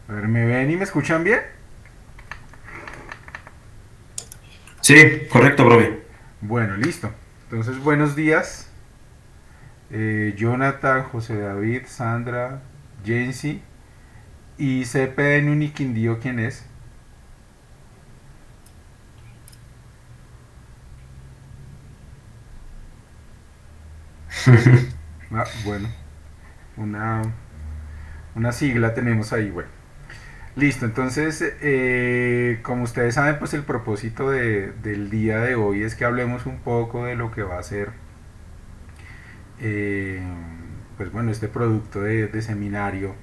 A ver, ¿me ven y me escuchan bien? Sí, correcto, profe. Bueno, listo. Entonces, buenos días. Jonathan, José David, Sandra, Jensi y CP de Nuniquindío, ¿quién es? Ah, bueno, una, una sigla tenemos ahí, bueno. Listo, entonces, como ustedes saben, pues el propósito del día de hoy es que hablemos un poco de lo que va a ser, eh, pues bueno, este producto de seminario.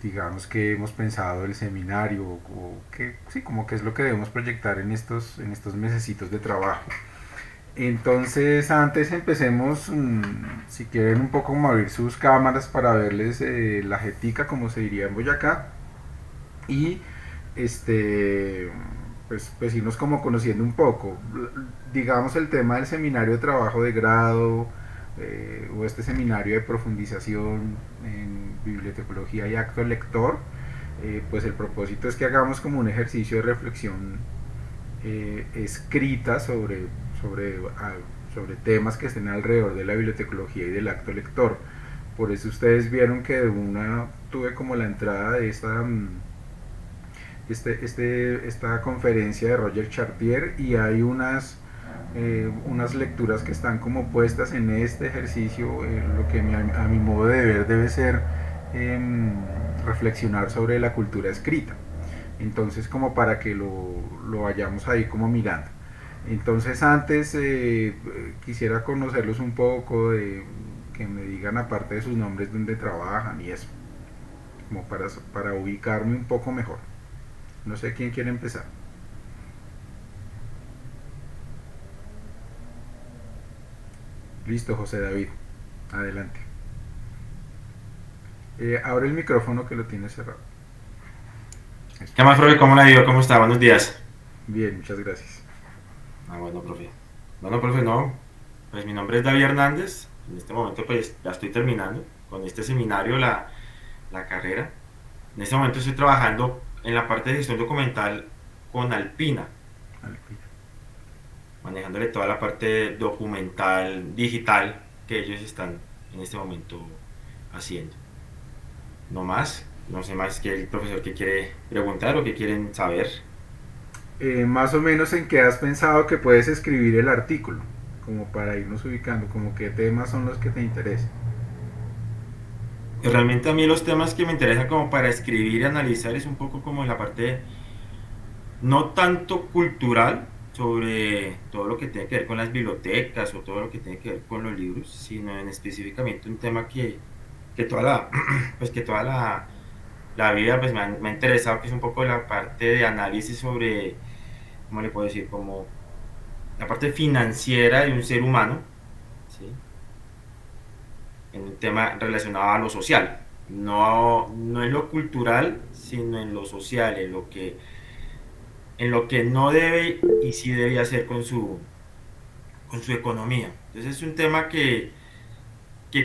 Digamos que hemos pensado el seminario o que sí, como que es lo que debemos proyectar en estos mesecitos de trabajo. Entonces, antes empecemos, si quieren un poco como abrir sus cámaras para verles la jetica, como se diría en Boyacá, y este, pues irnos como conociendo un poco. Digamos el tema del seminario de trabajo de grado o este seminario de profundización en bibliotecología y acto lector, pues el propósito es que hagamos como un ejercicio de reflexión escrita sobre temas que estén alrededor de la bibliotecología y del acto lector. Por eso ustedes vieron que de una tuve como la entrada de esta conferencia de Roger Chartier y hay unas lecturas que están como puestas en este ejercicio, lo que a mi modo de ver debe ser eh, reflexionar sobre la cultura escrita. Entonces como para que lo vayamos ahí como mirando. Entonces antes quisiera conocerlos un poco, que me digan aparte de sus nombres dónde trabajan y eso, como para ubicarme un poco mejor. No sé quién quiere empezar. Listo, José David. Adelante. Abre el micrófono que lo tiene cerrado. Eso. ¿Qué más, profe? ¿Cómo la dio? ¿Cómo está? Buenos días. Bien, muchas gracias. Ah, bueno, profe. Bueno, profe, no. Pues mi nombre es David Hernández. En este momento, pues ya estoy terminando con este seminario, la carrera. En este momento estoy trabajando en la parte de gestión documental con Alpina, manejándole toda la parte documental digital que ellos están en este momento haciendo. No más. No sé más que el profesor que quiere preguntar o que quieren saber. Más o menos en qué has pensado que puedes escribir el artículo, como para irnos ubicando, como qué temas son los que te interesan. Realmente a mí los temas que me interesan como para escribir y analizar es un poco como la parte no tanto cultural sobre todo lo que tiene que ver con las bibliotecas o todo lo que tiene que ver con los libros, sino en específicamente un tema que toda la, pues que toda la vida pues me ha interesado, que es un poco la parte de análisis sobre, ¿cómo le puedo decir? Como la parte financiera de un ser humano, ¿sí? En un tema relacionado a lo social. No, no en lo cultural, sino en lo social, en lo que no debe y sí debe hacer con su economía. Entonces es un tema que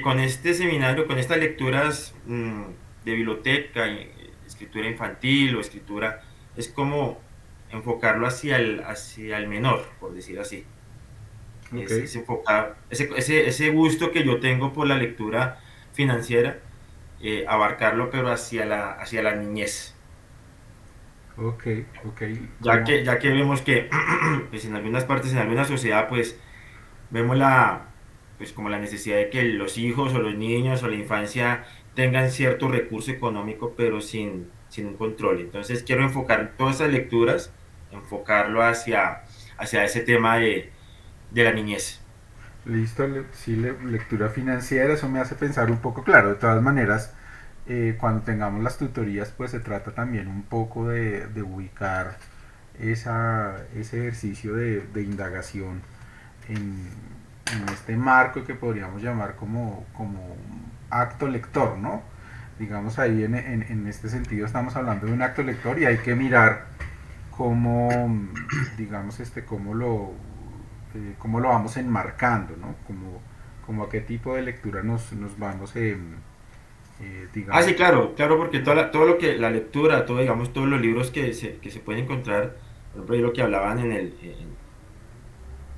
con este seminario, con estas lecturas de biblioteca, escritura infantil o escritura, es como enfocarlo hacia el menor, por decir así. Ok, Es enfocar ese gusto que yo tengo por la lectura financiera, abarcarlo pero hacia la niñez. ok, ok. Ya Como, ya que vemos que pues en algunas partes, en alguna sociedad, pues vemos pues como la necesidad de que los hijos o los niños o la infancia tengan cierto recurso económico, pero sin un control. Entonces quiero enfocar todas esas lecturas, enfocarlo hacia ese tema de la niñez. listo, sí, lectura financiera, eso me hace pensar un poco, claro, de todas maneras, cuando tengamos las tutorías, pues se trata también un poco de ubicar ese ejercicio de indagación en, en este marco que podríamos llamar como acto lector, ¿no? Digamos ahí en este sentido estamos hablando de un acto lector y hay que mirar cómo, digamos, cómo lo vamos enmarcando, ¿no? Como a qué tipo de lectura nos vamos, Ah, sí, digamos. claro, claro, porque todo lo que la lectura, todo, digamos, todos los libros que se pueden encontrar, por ejemplo, lo que hablaban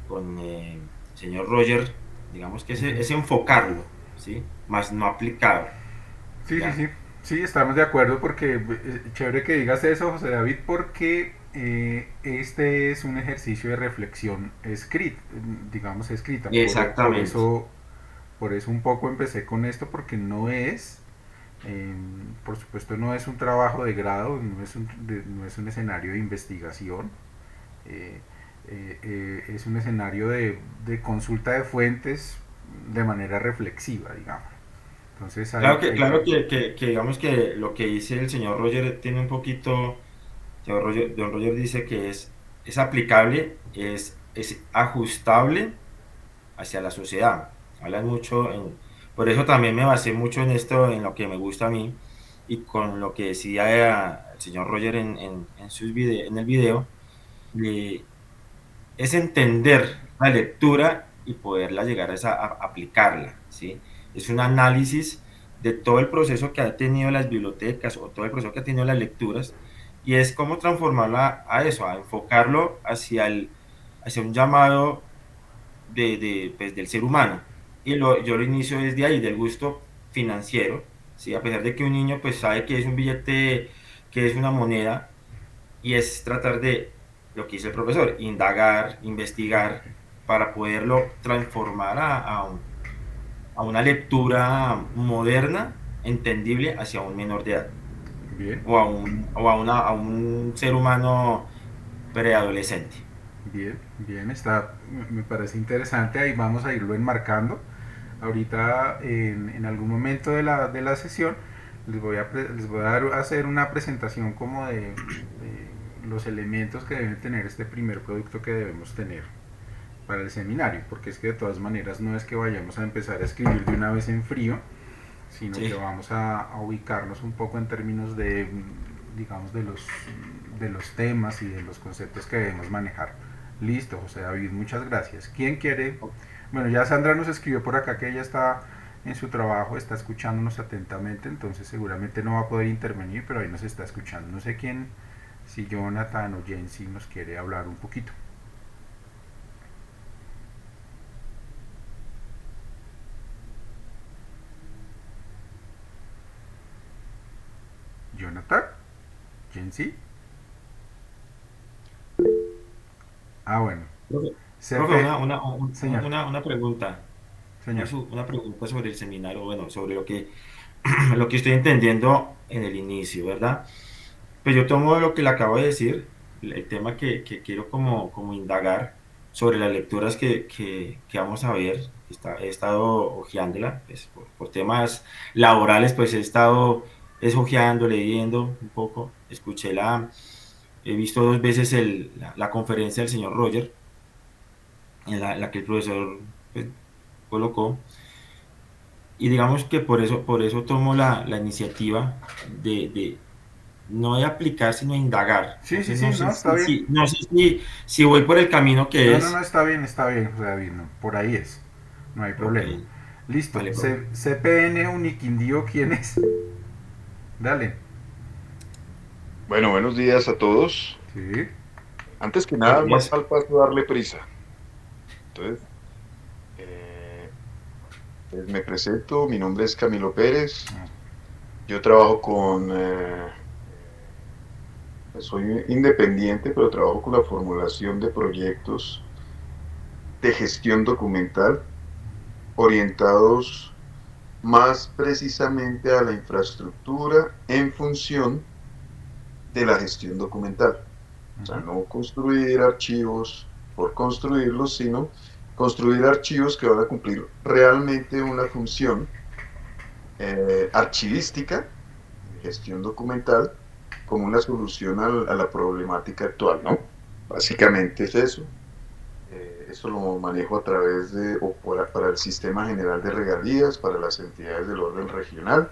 con el señor Roger, digamos que Ujú. es enfocarlo, ¿sí? Más no aplicar, Sí, sí, ¿ya? sí. Sí, estamos de acuerdo porque chévere que digas eso, José David, porque este es un ejercicio de reflexión escrita, digamos escrita. Exactamente. Por eso un poco empecé con esto, porque no es, por supuesto, no es un trabajo de grado, no es un escenario de investigación, eh, es un escenario de consulta de fuentes de manera reflexiva, digamos. Entonces hay Claro que... que digamos que lo que dice el señor Roger tiene un poquito, señor Roger, don Roger dice que es aplicable, es ajustable hacia la sociedad. Hablan mucho, por eso también me basé mucho en esto, en lo que me gusta a mí, y con lo que decía el señor Roger en el video, de- es entender la lectura y poderla llegar a aplicarla, ¿sí? Es un análisis de todo el proceso que ha tenido las bibliotecas o todo el proceso que ha tenido las lecturas, y es cómo transformarla a eso, a enfocarlo hacia un llamado pues, del ser humano. Yo lo inicio desde ahí, del gusto financiero, ¿sí? A pesar de que un niño pues sabe que es un billete, que es una moneda, y es tratar de, lo que dice el profesor, indagar, investigar, para poderlo transformar a una lectura moderna, entendible hacia un menor de edad, Bien, a un ser humano preadolescente. bien, bien, me parece interesante, ahí vamos a irlo enmarcando. Ahorita en algún momento de la sesión les voy a hacer una presentación como de los elementos que deben tener este primer producto que debemos tener para el seminario, porque es que de todas maneras no es que vayamos a empezar a escribir de una vez en frío, sino que Sí. vamos a ubicarnos un poco en términos de, digamos, de los temas y de los conceptos que debemos manejar. Listo, José David, muchas gracias. ¿Quién quiere? Bueno, ya Sandra nos escribió por acá que ella está en su trabajo, está escuchándonos atentamente, entonces seguramente no va a poder intervenir, pero ahí nos está escuchando. No sé quién, si Jonathan o Jensi nos quiere hablar un poquito. Jonathan, Jensi. Ah, bueno. Profe, profe, CP, señor, una pregunta. señor. Una pregunta sobre el seminario, bueno, sobre lo que, lo que estoy entendiendo en el inicio, ¿verdad? Pues yo tomo lo que le acabo de decir, el tema que quiero como indagar sobre las lecturas que vamos a ver. He estado hojeándola, pues, por temas laborales, pues he estado hojeando, leyendo un poco. He visto dos veces la conferencia del señor Roger, en la que el profesor pues, colocó. Y digamos que por eso tomo la iniciativa de no de aplicar, sino de indagar. Sí, sí, Entonces, sí, no, está bien. no sé si voy por el camino que No, no, no, es. está bien, José David, no, por ahí es, no hay Ok, problema. Listo, vale, profe. CPN Uniquindío, ¿quién es? Dale. Bueno, buenos días a todos. Sí, Antes que Buenos nada, días. mal paso darle prisa. Entonces, eh, pues me presento, mi nombre es Camilo Pérez. Yo trabajo soy independiente, pero trabajo con la formulación de proyectos de gestión documental orientados más precisamente a la infraestructura en función de la gestión documental. O sea, ujú, no construir archivos por construirlos, sino construir archivos que van a cumplir realmente una función archivística, de gestión documental, como una solución a la problemática actual, ¿no? Básicamente es eso. Eso lo manejo a través para el Sistema General de Regalías, para las entidades del orden regional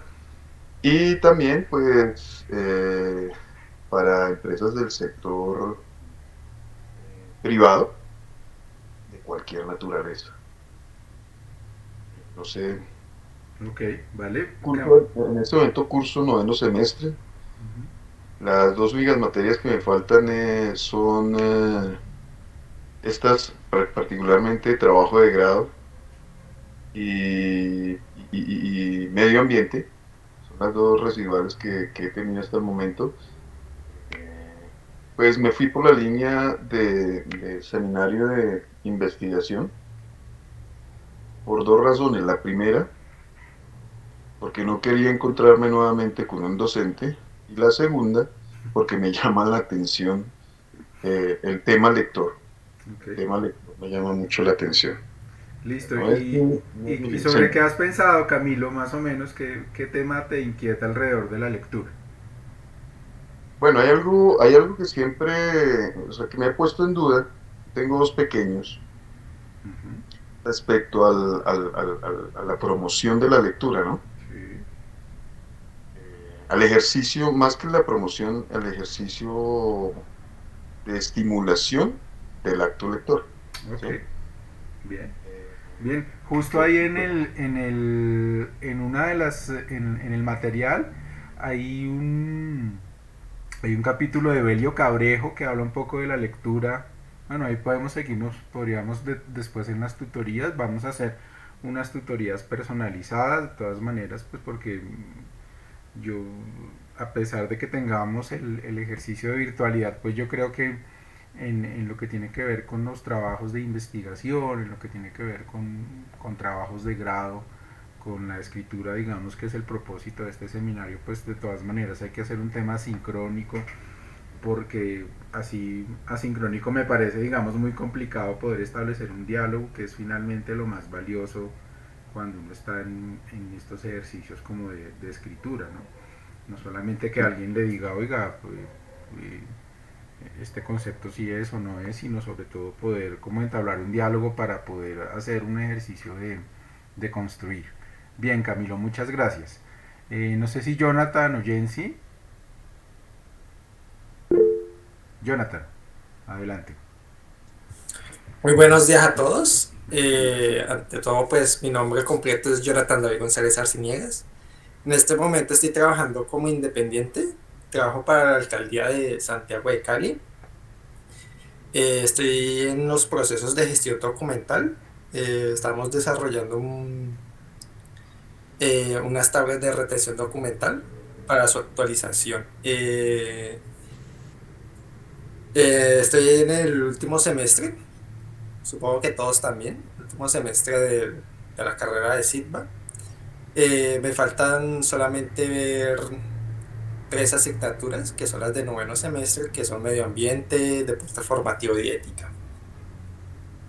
y también, pues, para empresas del sector privado de cualquier naturaleza. No sé, Ok, vale. En este momento curso noveno semestre. Ujú. Las dos únicas materias que me faltan son estas, particularmente trabajo de grado y medio ambiente. Son las dos residuales que he tenido hasta el momento. Eh, pues me fui por la línea de seminario de investigación por dos razones. La primera, porque no quería encontrarme nuevamente con un docente. Y la segunda, porque me llama la atención el tema lector. Ok, El tema lector me llama mucho la atención. listo. No es no es Y mi sobre qué centro. has pensado, Camilo, más o menos? ¿Qué tema te inquieta alrededor de la lectura? Bueno, hay algo que siempre, o sea, que me he puesto en duda. Tengo dos pequeños Ujú. respecto a la promoción de la lectura, ¿no? Sí, Al ejercicio, más que la promoción, al ejercicio de estimulación del acto lector, ok, ¿sí? bien. Eh, Bien, justo ahí en una de en el material hay hay un capítulo de Belio Cabrejo que habla un poco de la lectura. Bueno, ahí podemos seguirnos, podríamos después en las tutorías, vamos a hacer unas tutorías personalizadas, de todas maneras, pues porque yo, a pesar de que tengamos el ejercicio de virtualidad, pues yo creo que en lo que tiene que ver con los trabajos de investigación, en lo que tiene que ver con trabajos de grado, con la escritura, digamos que es el propósito de este seminario, pues de todas maneras hay que hacer un tema sincrónico, porque así asincrónico me parece, digamos, muy complicado poder establecer un diálogo, que es finalmente lo más valioso cuando uno está en estos ejercicios como de escritura, ¿no? No solamente que alguien le diga, oiga, pues, este concepto sí es o no es, sino sobre todo poder como entablar un diálogo para poder hacer un ejercicio de construir. Bien, Camilo, muchas gracias. No sé si Jonathan o Jensi. Jonathan, adelante. Muy buenos días a todos. Ante todo, pues mi nombre completo es Jonathan David González Arciniegas. En este momento estoy trabajando como independiente. Trabajo para la alcaldía de Santiago de Cali. Estoy en los procesos de gestión documental. Estamos desarrollando unas tablas de retención documental para su actualización. Estoy en el último semestre. Supongo que todos también, último semestre de la carrera de SITBA. Me faltan solamente ver tres asignaturas, que son las de noveno semestre, que son medio ambiente, deporte formativo y ética.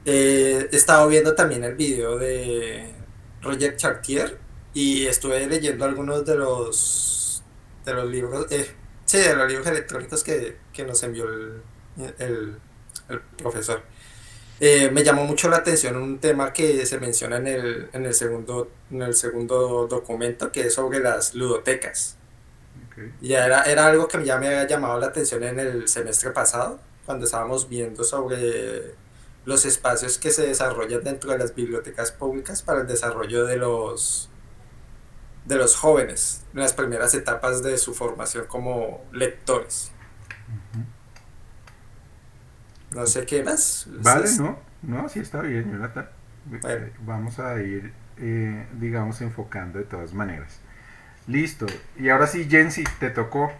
He estado viendo también el video de Roger Chartier y estuve leyendo algunos de los libros, sí, de los libros electrónicos que nos envió el el profesor. Me llamó mucho la atención un tema que se menciona en el segundo documento, que es sobre las ludotecas. Okay. Era algo que ya me había llamado la atención en el semestre pasado, cuando estábamos viendo sobre los espacios que se desarrollan dentro de las bibliotecas públicas para el desarrollo de los jóvenes en las primeras etapas de su formación como lectores. No sé qué más. Vale, no, no, sí está bien, Jonathan. Bueno, Vamos a ir, digamos, enfocando de todas maneras. Listo. Y ahora sí, Jensi, te tocó.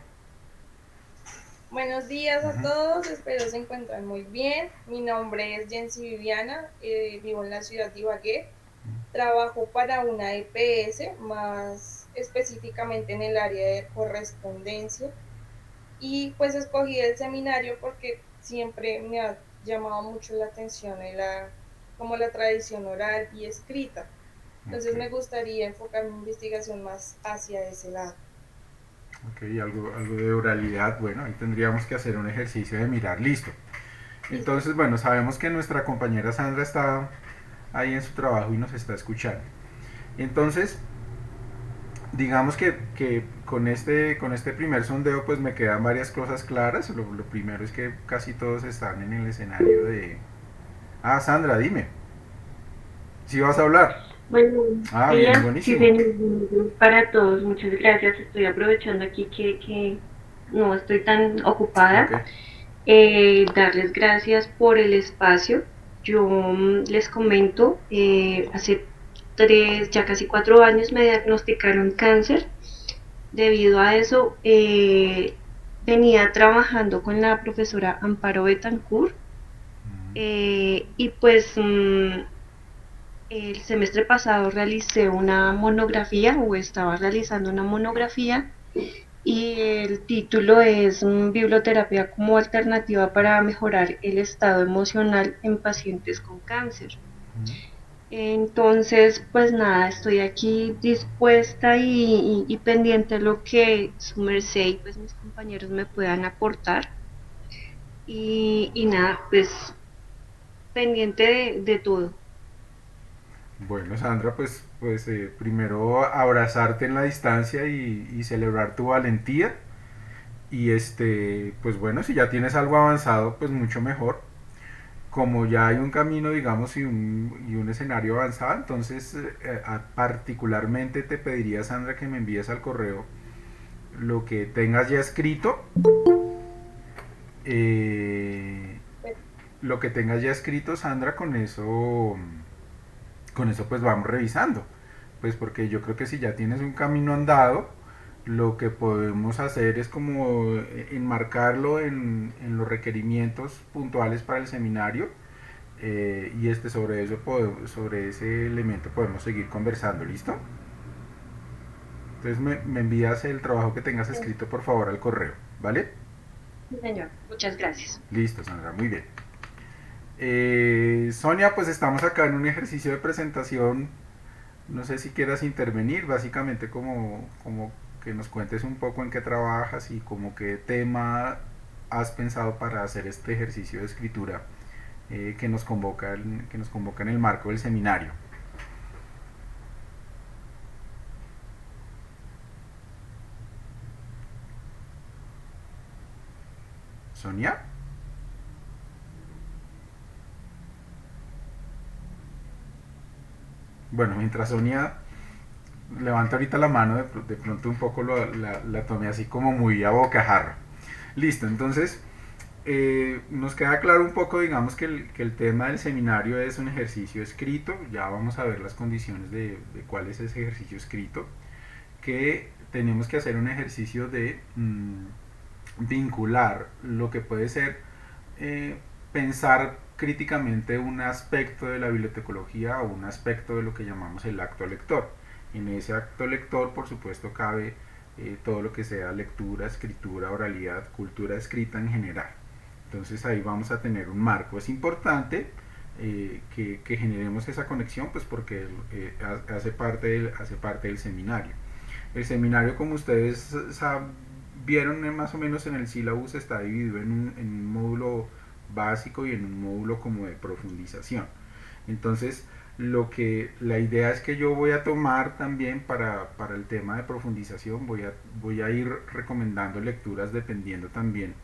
Buenos días a Ujú. todos, espero se encuentren muy bien. Mi nombre es Jensi Viviana, vivo en la ciudad de Ibagué. Trabajo para una EPS, más específicamente en el área de correspondencia. Y pues escogí el seminario porque siempre me ha llamado mucho la atención como la tradición oral y escrita. Entonces Ok, me gustaría enfocar mi investigación más hacia ese lado. ok, algo de oralidad. Bueno, ahí tendríamos que hacer un ejercicio de mirar. Listo. Listo. Entonces, bueno, sabemos que nuestra compañera Sandra está ahí en su trabajo y nos está escuchando. Entonces, digamos que con este primer sondeo pues me quedan varias cosas claras. Lo primero es que casi todos están en el escenario de... Ah, Sandra, dime, si vas a hablar. Buenos Ah, bien, días y buenísimo. feliz día para todos. Muchas gracias. Estoy aprovechando aquí que no estoy tan Ok. ocupada. Darles gracias por el espacio. Yo les comento, hace 3, ya casi 4 años me diagnosticaron cáncer. Debido a eso, venía trabajando con la profesora Amparo Betancourt, y pues el semestre pasado realicé una monografía o estaba realizando una monografía y el título es Biblioterapia como alternativa para mejorar el estado emocional en pacientes con cáncer. Entonces, pues nada, estoy aquí dispuesta y pendiente de lo que su merced y pues mis compañeros me puedan aportar. Y nada, pues pendiente de todo. Bueno, Sandra, pues primero abrazarte en la distancia y celebrar tu valentía. Y pues bueno, si ya tienes algo avanzado, pues mucho mejor. Como ya hay un camino, digamos, y un escenario avanzado, entonces particularmente te pediría, Sandra, que me envíes al correo lo que tengas ya escrito. eh, lo que tengas ya escrito, Sandra, con eso pues vamos revisando. Pues porque yo creo que si ya tienes un camino andado, lo que podemos hacer es como enmarcarlo en los requerimientos puntuales para el seminario, y sobre eso sobre ese elemento podemos seguir conversando, ¿listo? Entonces me envías el trabajo que tengas escrito por favor al correo, ¿vale? Sí, señor. Muchas gracias. Listo, Sandra, muy bien. Sonia, pues estamos acá en un ejercicio de presentación. No sé si quieras intervenir, básicamente como que nos cuentes un poco en qué trabajas y como qué tema has pensado para hacer este ejercicio de escritura, que nos convoca en el marco del seminario. Sonia. Bueno, mientras Sonia levanta ahorita la mano, de pronto un poco la tomé así como muy a bocajarro. Listo, entonces nos queda claro un poco, digamos, que el tema del seminario es un ejercicio escrito. Ya vamos a ver las condiciones de cuál es ese ejercicio escrito. Que tenemos que hacer un ejercicio de vincular lo que puede ser eh, pensar críticamente un aspecto de la bibliotecología o un aspecto de lo que llamamos el acto lector. En ese acto lector, por supuesto, cabe todo lo que sea lectura, escritura, oralidad, cultura escrita en general. Entonces ahí vamos a tener un marco. Es importante que generemos esa conexión, pues porque hace parte del seminario. El seminario, como ustedes vieron más o menos en el sílabus, está dividido en un módulo básico y en un módulo como de profundización. Entonces, la idea es que yo voy a tomar también para el tema de profundización, voy a ir recomendando lecturas dependiendo también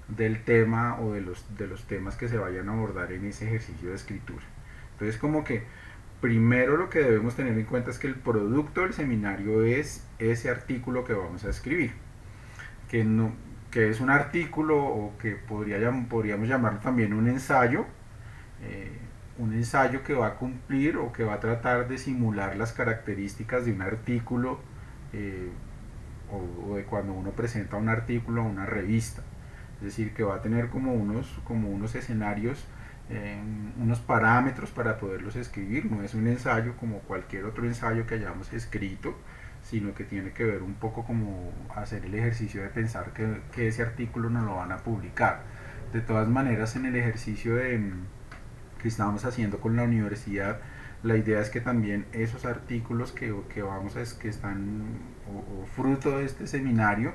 del tema o de los temas que se vayan a abordar en ese ejercicio de escritura. Entonces, como que primero lo que debemos tener en cuenta es que el producto del seminario es ese artículo que vamos a escribir, que, no, que es un artículo o que podríamos llamarlo también eh, un ensayo que va a cumplir o que va a tratar de simular las características de un artículo, eh, o de cuando uno presenta un artículo a una revista. Es decir, que va a tener como unos escenarios, unos parámetros para poderlos escribir. No es un ensayo como cualquier otro ensayo que hayamos escrito, sino que tiene que ver un poco como hacer el ejercicio de pensar que ese artículo no lo van a publicar. De todas maneras, en el ejercicio que estamos haciendo con la universidad, la idea es que también esos artículos que están o fruto de este seminario,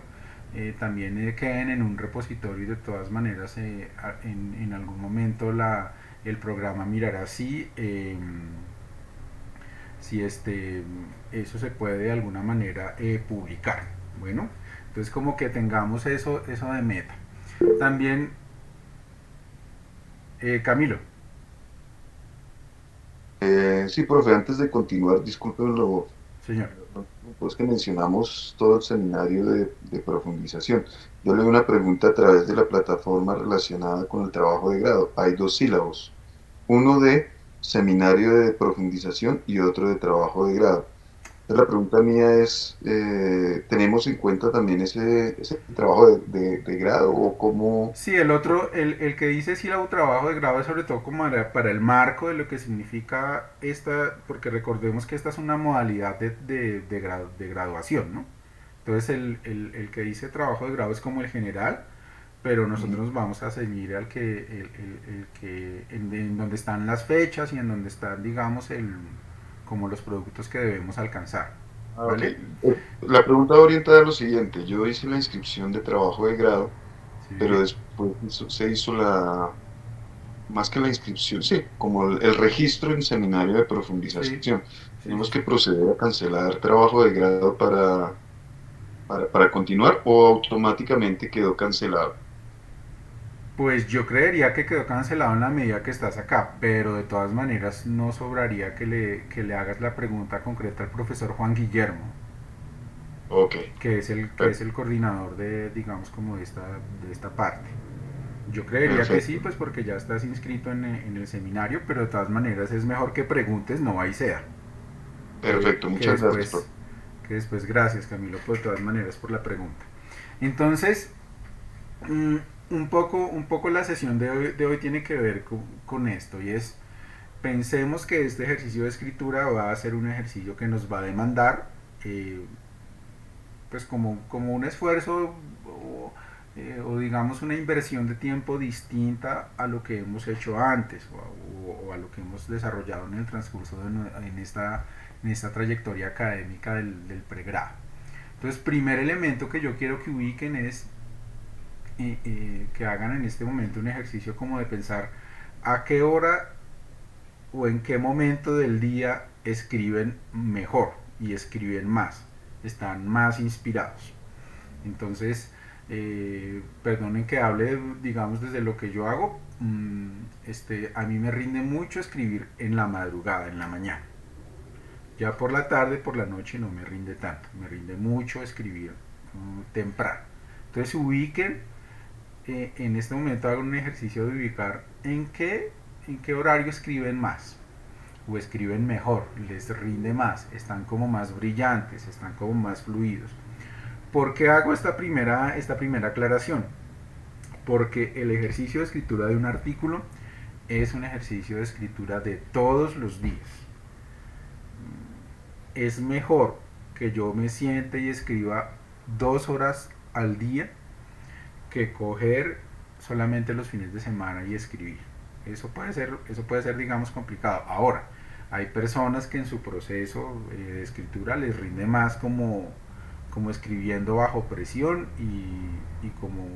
también queden en un repositorio, y de todas maneras en algún momento el programa mirará si eso se puede de alguna manera publicar. Bueno, entonces como que tengamos eso de meta. También, Camilo. Sí, profe, antes de continuar, discúlpenlo, Señor. pues que mencionamos todo el seminario de profundización. Yo le doy una pregunta a través de la plataforma relacionada con el trabajo de grado. Hay dos sílabos, uno de seminario de profundización y otro de trabajo de grado. Entonces, la pregunta mía es, ¿tenemos en cuenta también ese trabajo de grado o cómo? Sí, el otro, el que dice sílabo trabajo de grado es sobre todo como para el marco de lo que significa esta, porque recordemos que esta es una modalidad de graduación, ¿no? Entonces el que dice trabajo de grado es como el general, pero nosotros nos vamos a ceñir al que, el que en donde están las fechas y en donde están, digamos, como los productos que debemos alcanzar, Ah, ok. ¿vale? La pregunta va orientada a lo siguiente. Yo hice la inscripción de trabajo de grado, pero Sí, después se hizo más que la inscripción, sí, como el registro en seminario de sí, profundización. sí, sí, Tenemos que sí. proceder a cancelar trabajo de grado para continuar o automáticamente quedó cancelado. Pues yo creería que quedó cancelado en la medida que estás acá, pero de todas maneras no sobraría que le hagas la pregunta concreta al profesor Juan Guillermo, Ok. que es el coordinador de, digamos, como de esta parte. Yo creería que sí, Perfecto, pues porque ya estás inscrito en el seminario, pero de todas maneras es mejor que preguntes, no ahí sea. perfecto. Que Muchas gracias, después, profe. que después, gracias Camilo, pues de todas maneras por la pregunta. Entonces, mm, un poco la sesión de hoy tiene que ver con esto y es, pensemos que este ejercicio de escritura va a ser un ejercicio que nos va a demandar pues como un esfuerzo o digamos una inversión de tiempo distinta a lo que hemos hecho antes o a lo que hemos desarrollado en el transcurso en esta trayectoria académica del pregrado. Entonces, primer elemento que yo quiero que ubiquen es que hagan en este momento un ejercicio como de pensar a qué hora o en qué momento del día escriben mejor y escriben más, están más inspirados. Entonces, perdonen que hable, digamos, desde lo que yo hago. A mí me rinde mucho escribir en la madrugada, en la mañana. Ya por la tarde, por la noche no me rinde tanto. Me rinde mucho escribir temprano. Entonces ubiquen, en este momento hago un ejercicio de ubicar en qué horario escriben más o escriben mejor, les rinde más, están como más brillantes, están como más fluidos. ¿Por qué hago esta primera aclaración? Porque el ejercicio de escritura de un artículo es un ejercicio de escritura de todos los días. Es mejor que yo me siente y escriba 2 horas al día que coger solamente los fines de semana y escribir. Eso puede ser, digamos, complicado. Ahora, hay personas que en su proceso de escritura les rinde más como escribiendo bajo presión y como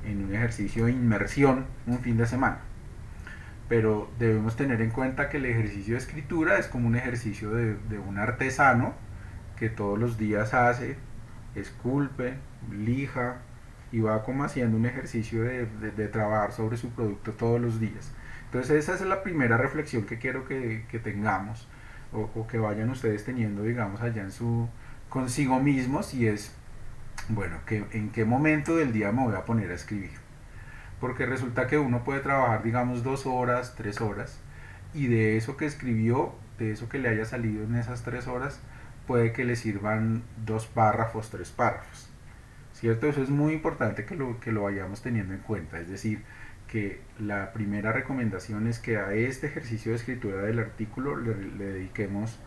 en un ejercicio de inmersión un fin de semana. Pero debemos tener en cuenta que el ejercicio de escritura es como un ejercicio de un artesano que todos los días hace, esculpe, lija y va como haciendo un ejercicio de trabajar sobre su producto todos los días. Entonces esa es la primera reflexión que quiero que tengamos o que vayan ustedes teniendo, digamos, allá en su consigo mismos y es, bueno, en qué momento del día me voy a poner a escribir. Porque resulta que uno puede trabajar, digamos, 2 horas, 3 horas, y de eso que escribió, de eso que le haya salido en esas 3 horas, puede que le sirvan 2 párrafos, 3 párrafos. ¿Cierto? Eso es muy importante que lo vayamos teniendo en cuenta. Es decir, que la primera recomendación es que a este ejercicio de escritura del artículo le dediquemos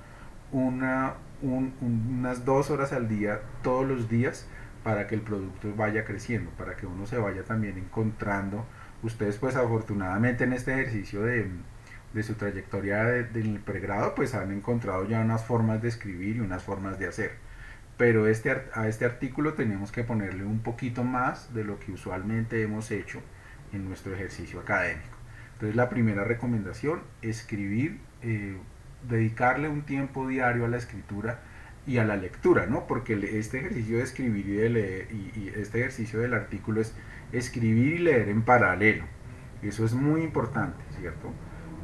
unas 2 horas al día, todos los días, para que el producto vaya creciendo, para que uno se vaya también encontrando. Ustedes pues afortunadamente en este ejercicio de su trayectoria del pregrado pues han encontrado ya unas formas de escribir y unas formas de hacer. Pero a este artículo tenemos que ponerle un poquito más de lo que usualmente hemos hecho en nuestro ejercicio académico. Entonces la primera recomendación, escribir, dedicarle un tiempo diario a la escritura y a la lectura, ¿no? Porque este ejercicio de escribir y de leer y este ejercicio del artículo es escribir y leer en paralelo. Eso es muy importante, ¿cierto?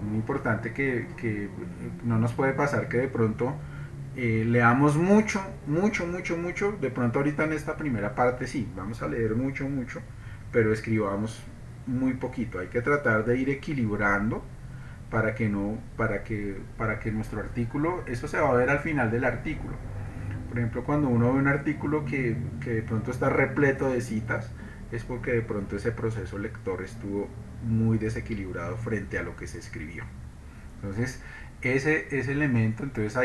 Muy importante que no nos puede pasar que de pronto leamos mucho, mucho, mucho, mucho. De pronto ahorita en esta primera parte sí, vamos a leer mucho, mucho, pero escribamos muy poquito. Hay que tratar de ir equilibrando para que no, para que nuestro artículo, eso se va a ver al final del artículo. Por ejemplo, cuando uno ve un artículo que de pronto está repleto de citas, es porque de pronto ese proceso lector estuvo muy desequilibrado frente a lo que se escribió. Entonces, ese elemento, entonces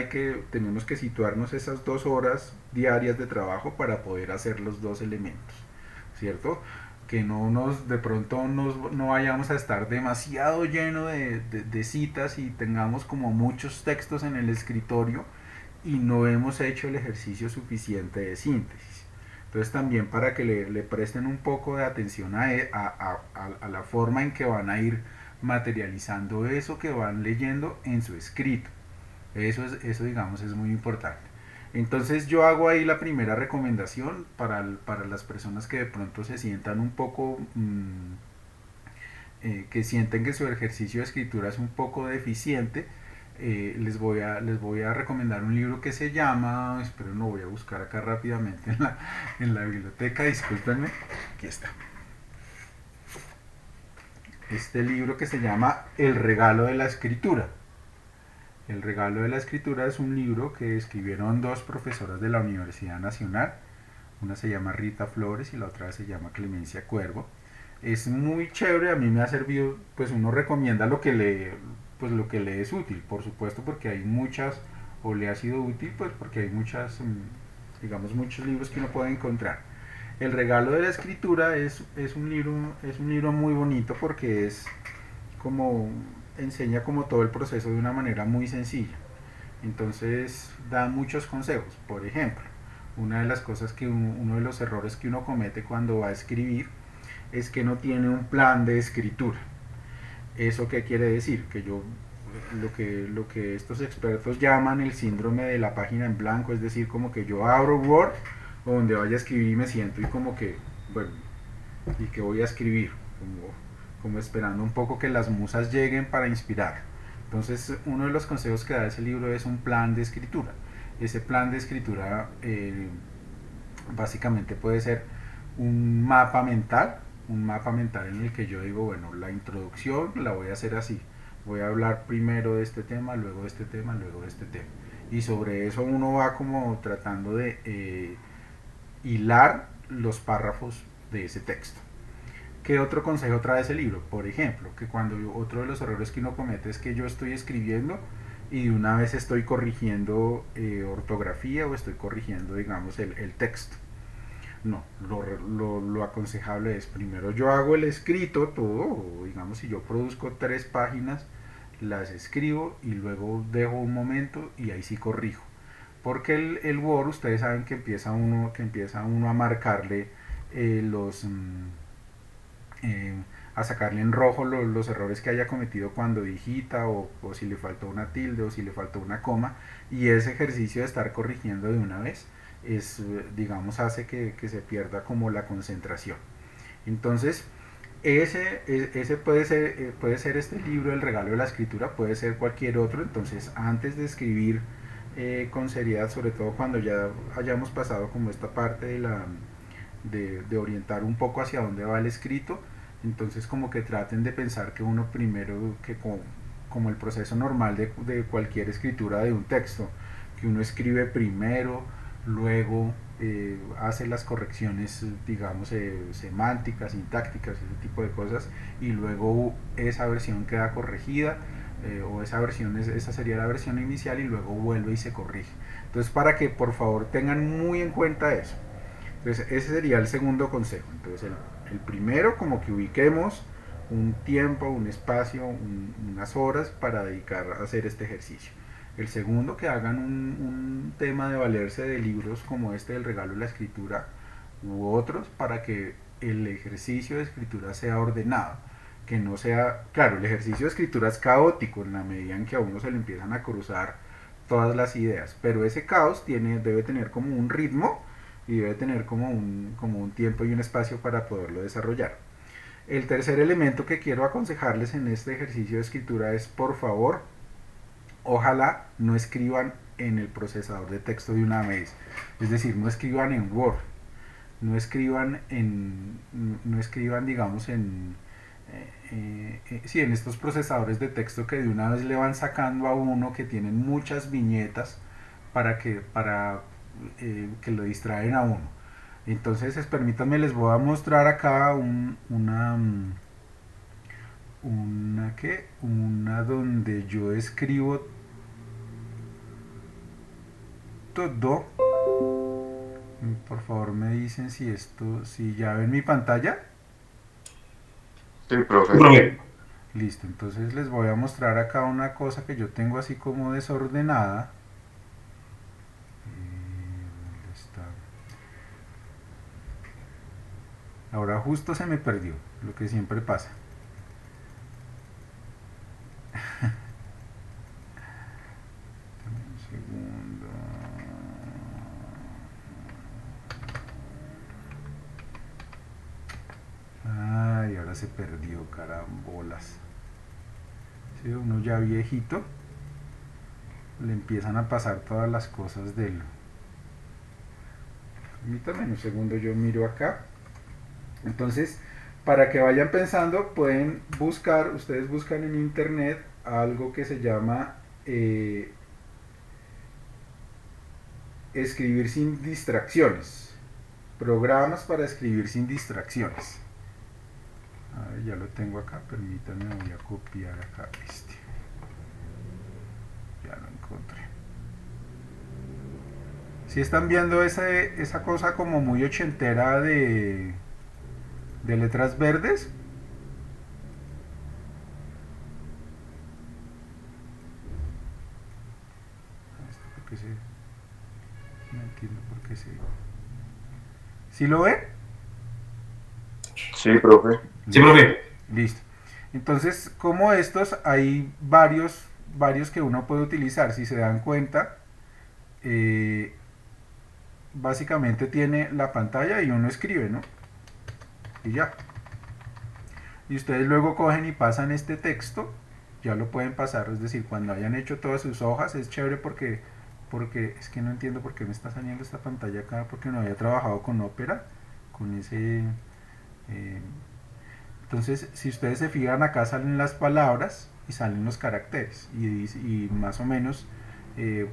tenemos que situarnos esas 2 horas diarias de trabajo para poder hacer los dos elementos, ¿cierto? Que de pronto no vayamos a estar demasiado lleno de citas y tengamos como muchos textos en el escritorio y no hemos hecho el ejercicio suficiente de síntesis. Entonces también para que le presten un poco de atención a la forma en que van a ir materializando eso que van leyendo en su escrito. Eso digamos es muy importante. Entonces yo hago ahí la primera recomendación para las personas que de pronto se sientan un poco, que sienten que su ejercicio de escritura es un poco deficiente. Les voy a recomendar un libro que se llama, espero no voy a buscar acá rápidamente en la biblioteca, discúlpenme, aquí está. Este libro que se llama El regalo de la escritura. El regalo de la escritura es un libro que escribieron dos profesoras de la Universidad Nacional. Una se llama Rita Flores y la otra se llama Clemencia Cuervo. Es muy chévere, a mí me ha servido, pues uno recomienda lo que lee, pues lo que lee es útil, por supuesto, porque hay muchas, o le ha sido útil, pues porque hay muchas, digamos, muchos libros que uno puede encontrar. El regalo de la escritura es un libro muy bonito porque enseña como todo el proceso de una manera muy sencilla. Entonces da muchos consejos. Por ejemplo, una de las cosas uno de los errores que uno comete cuando va a escribir es que no tiene un plan de escritura. ¿Eso qué quiere decir? Que lo que estos expertos llaman el síndrome de la página en blanco, es decir, como que yo abro Word o donde vaya a escribir y me siento y como que, bueno, ¿y qué voy a escribir? Como esperando un poco que las musas lleguen para inspirar. Entonces, uno de los consejos que da ese libro es un plan de escritura. Ese plan de escritura básicamente puede ser un mapa mental en el que yo digo, bueno, la introducción la voy a hacer así. Voy a hablar primero de este tema, luego de este tema, luego de este tema. Y sobre eso uno va como tratando de hilar los párrafos de ese texto. ¿Qué otro consejo trae ese libro? Por ejemplo, que otro de los errores que uno comete es que yo estoy escribiendo y de una vez estoy corrigiendo ortografía o estoy corrigiendo, digamos, el texto. No, lo aconsejable es primero yo hago el escrito todo, o digamos si yo produzco 3 páginas, las escribo y luego dejo un momento y ahí sí corrijo. Porque el Word, ustedes saben que empieza uno a marcarle a sacarle en rojo los errores que haya cometido cuando digita o si le faltó una tilde o si le faltó una coma, y ese ejercicio de estar corrigiendo de una vez digamos, hace que se pierda como la concentración. Entonces ese puede ser este libro, El regalo de la escritura, puede ser cualquier otro. Entonces antes de escribir con seriedad, sobre todo cuando ya hayamos pasado como esta parte de orientar un poco hacia dónde va el escrito, entonces como que traten de pensar que uno primero, que como el proceso normal de cualquier escritura de un texto, que uno escribe primero, luego hace las correcciones, digamos, semánticas, sintácticas, ese tipo de cosas, y luego esa versión queda corregida, o esa sería la versión inicial y luego vuelve y se corrige. Entonces, para que por favor tengan muy en cuenta eso. Entonces, ese sería el segundo consejo. Entonces, el primero, como que ubiquemos un tiempo, un espacio, unas horas para dedicar a hacer este ejercicio. El segundo, que hagan un tema de valerse de libros como este del regalo de la escritura u otros para que el ejercicio de escritura sea ordenado, que no sea, claro, el ejercicio de escritura es caótico en la medida en que a uno se le empiezan a cruzar todas las ideas, pero ese caos debe tener como un ritmo y debe tener como un tiempo y un espacio para poderlo desarrollar. El tercer elemento que quiero aconsejarles en este ejercicio de escritura es, por favor, ojalá no escriban en el procesador de texto de una vez. Es decir, no escriban en Word, no escriban digamos sí, en estos procesadores de texto que de una vez le van sacando a uno, que tienen muchas viñetas para que lo distraen a uno. Entonces, permítanme, les voy a mostrar acá una donde yo escribo todo. Por favor me dicen si ya ven mi pantalla. Sí, profe. Listo, entonces les voy a mostrar acá una cosa que yo tengo así como desordenada. ¿Dónde está? Ahora justo se me perdió, lo que siempre pasa. Un segundo. Ay, ahora se perdió, carambolas. Si uno ya viejito, le empiezan a pasar todas las cosas del... Permítanme un segundo, yo miro acá. Entonces, para que vayan pensando, pueden buscar, ustedes buscan en internet algo que se llama escribir sin distracciones. Programas para escribir sin distracciones. A ver, ya lo tengo acá, permítanme, voy a copiar acá este. Ya lo encontré. Si están viendo esa cosa como muy ochentera de letras verdes. No entiendo por qué se... ¿Sí lo ven? Sí, profe. Sí, profe. Listo. Entonces, como estos, hay varios que uno puede utilizar. Si se dan cuenta, básicamente tiene la pantalla y uno escribe, ¿no? Y ya. Y ustedes luego cogen y pasan este texto, ya lo pueden pasar, es decir, cuando hayan hecho todas sus hojas, es chévere porque es que no entiendo por qué me está saliendo esta pantalla acá, porque no había trabajado con Opera, con ese... entonces, si ustedes se fijan, acá salen las palabras y salen los caracteres y más o menos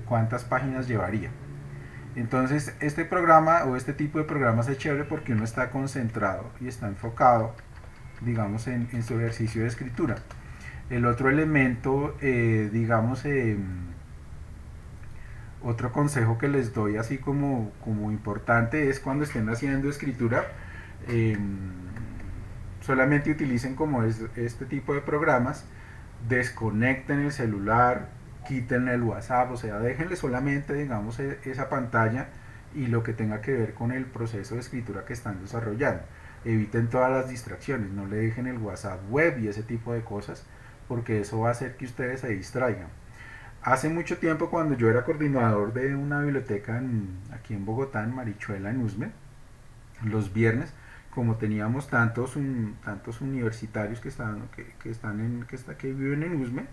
cuántas páginas llevaría. Entonces, este programa o este tipo de programas es chévere porque uno está concentrado y está enfocado, digamos, en su ejercicio de escritura. El otro elemento, digamos, otro consejo que les doy así como importante es cuando estén haciendo escritura, solamente utilicen como este tipo de programas, desconecten el celular, quiten el WhatsApp, o sea, déjenle solamente, digamos, esa pantalla y lo que tenga que ver con el proceso de escritura que están desarrollando. Eviten todas las distracciones, no le dejen el WhatsApp web y ese tipo de cosas, porque eso va a hacer que ustedes se distraigan. Hace mucho tiempo, cuando yo era coordinador de una biblioteca aquí en Bogotá, en Marichuela, en Usme, los viernes, como teníamos tantos universitarios que viven en Usme,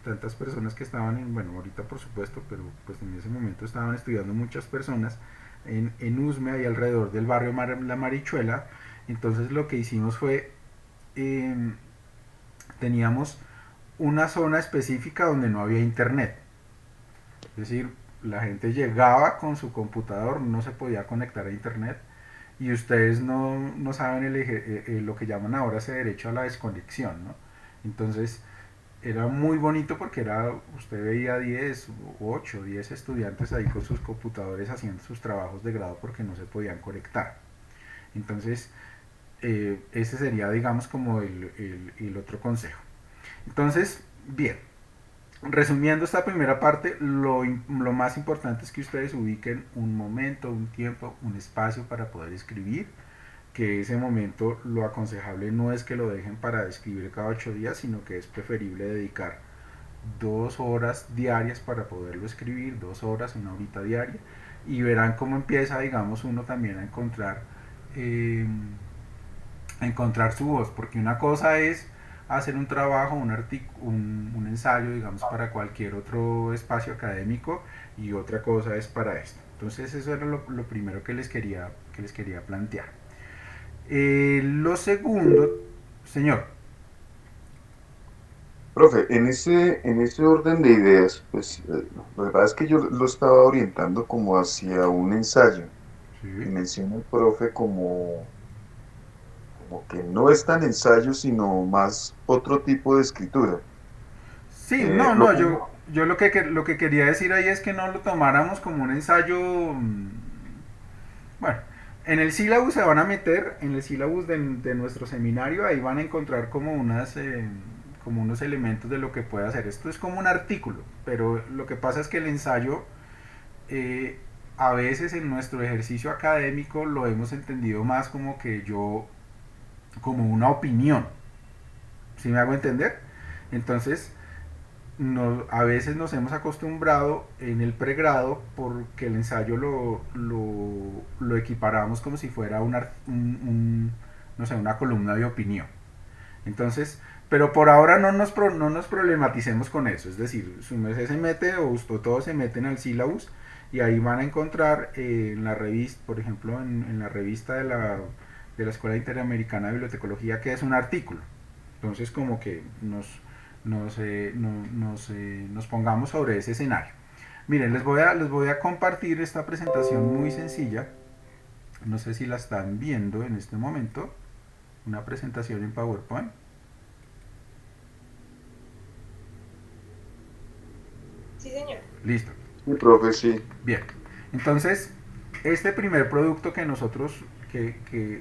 tantas personas que estaban bueno, ahorita por supuesto, pero pues en ese momento estaban estudiando muchas personas en Usme, ahí alrededor del barrio La Marichuela. Entonces lo que hicimos fue, teníamos una zona específica donde no había internet, es decir, la gente llegaba con su computador, no se podía conectar a internet, y ustedes no saben lo que llaman ahora ese derecho a la desconexión, ¿no? Entonces era muy bonito porque usted veía 10, 8, 10 estudiantes ahí con sus computadores haciendo sus trabajos de grado porque no se podían conectar. Entonces ese sería, digamos, como el otro consejo. Entonces, bien, resumiendo esta primera parte, lo más importante es que ustedes ubiquen un momento, un tiempo, un espacio para poder escribir, que ese momento lo aconsejable no es que lo dejen para escribir cada 8 días, sino que es preferible dedicar 2 horas diarias para poderlo escribir, 2 horas, 1 horita diaria, y verán cómo empieza, digamos, uno también a encontrar encontrar su voz, porque una cosa es hacer un trabajo, un ensayo, digamos, para cualquier otro espacio académico, y otra cosa es para esto. Entonces eso era lo primero que les quería plantear. Lo segundo, señor. Profe, en ese orden de ideas, pues lo que pasa es que yo lo estaba orientando como hacia un ensayo, Sí. y menciona el profe como que no es tan ensayo, sino más otro tipo de escritura. Sí, no, Lo no, pongo, yo lo que quería decir ahí es que no lo tomáramos como un ensayo. Bueno, en el sílabus se van a meter, en el sílabus de nuestro seminario, ahí van a encontrar como unos elementos de lo que puede hacer. Esto es como un artículo, pero lo que pasa es que el ensayo, eh, a veces en nuestro ejercicio académico lo hemos entendido más como una opinión. ¿Sí me hago entender? Entonces, a veces nos hemos acostumbrado en el pregrado porque el ensayo lo equiparamos como si fuera no sé, una columna de opinión. Entonces, pero por ahora no nos problematicemos con eso. Es decir, su merced se mete o todos se meten al sílabus, y ahí van a encontrar en la revista, por ejemplo, en la revista de la Escuela Interamericana de Bibliotecología, que es un artículo. Entonces, como que nos pongamos sobre ese escenario. Miren, les voy a compartir esta presentación muy sencilla. No sé si la están viendo en este momento. Una presentación en PowerPoint. Sí, señor. Listo. sí, profe, sí. Bien. Entonces, este primer producto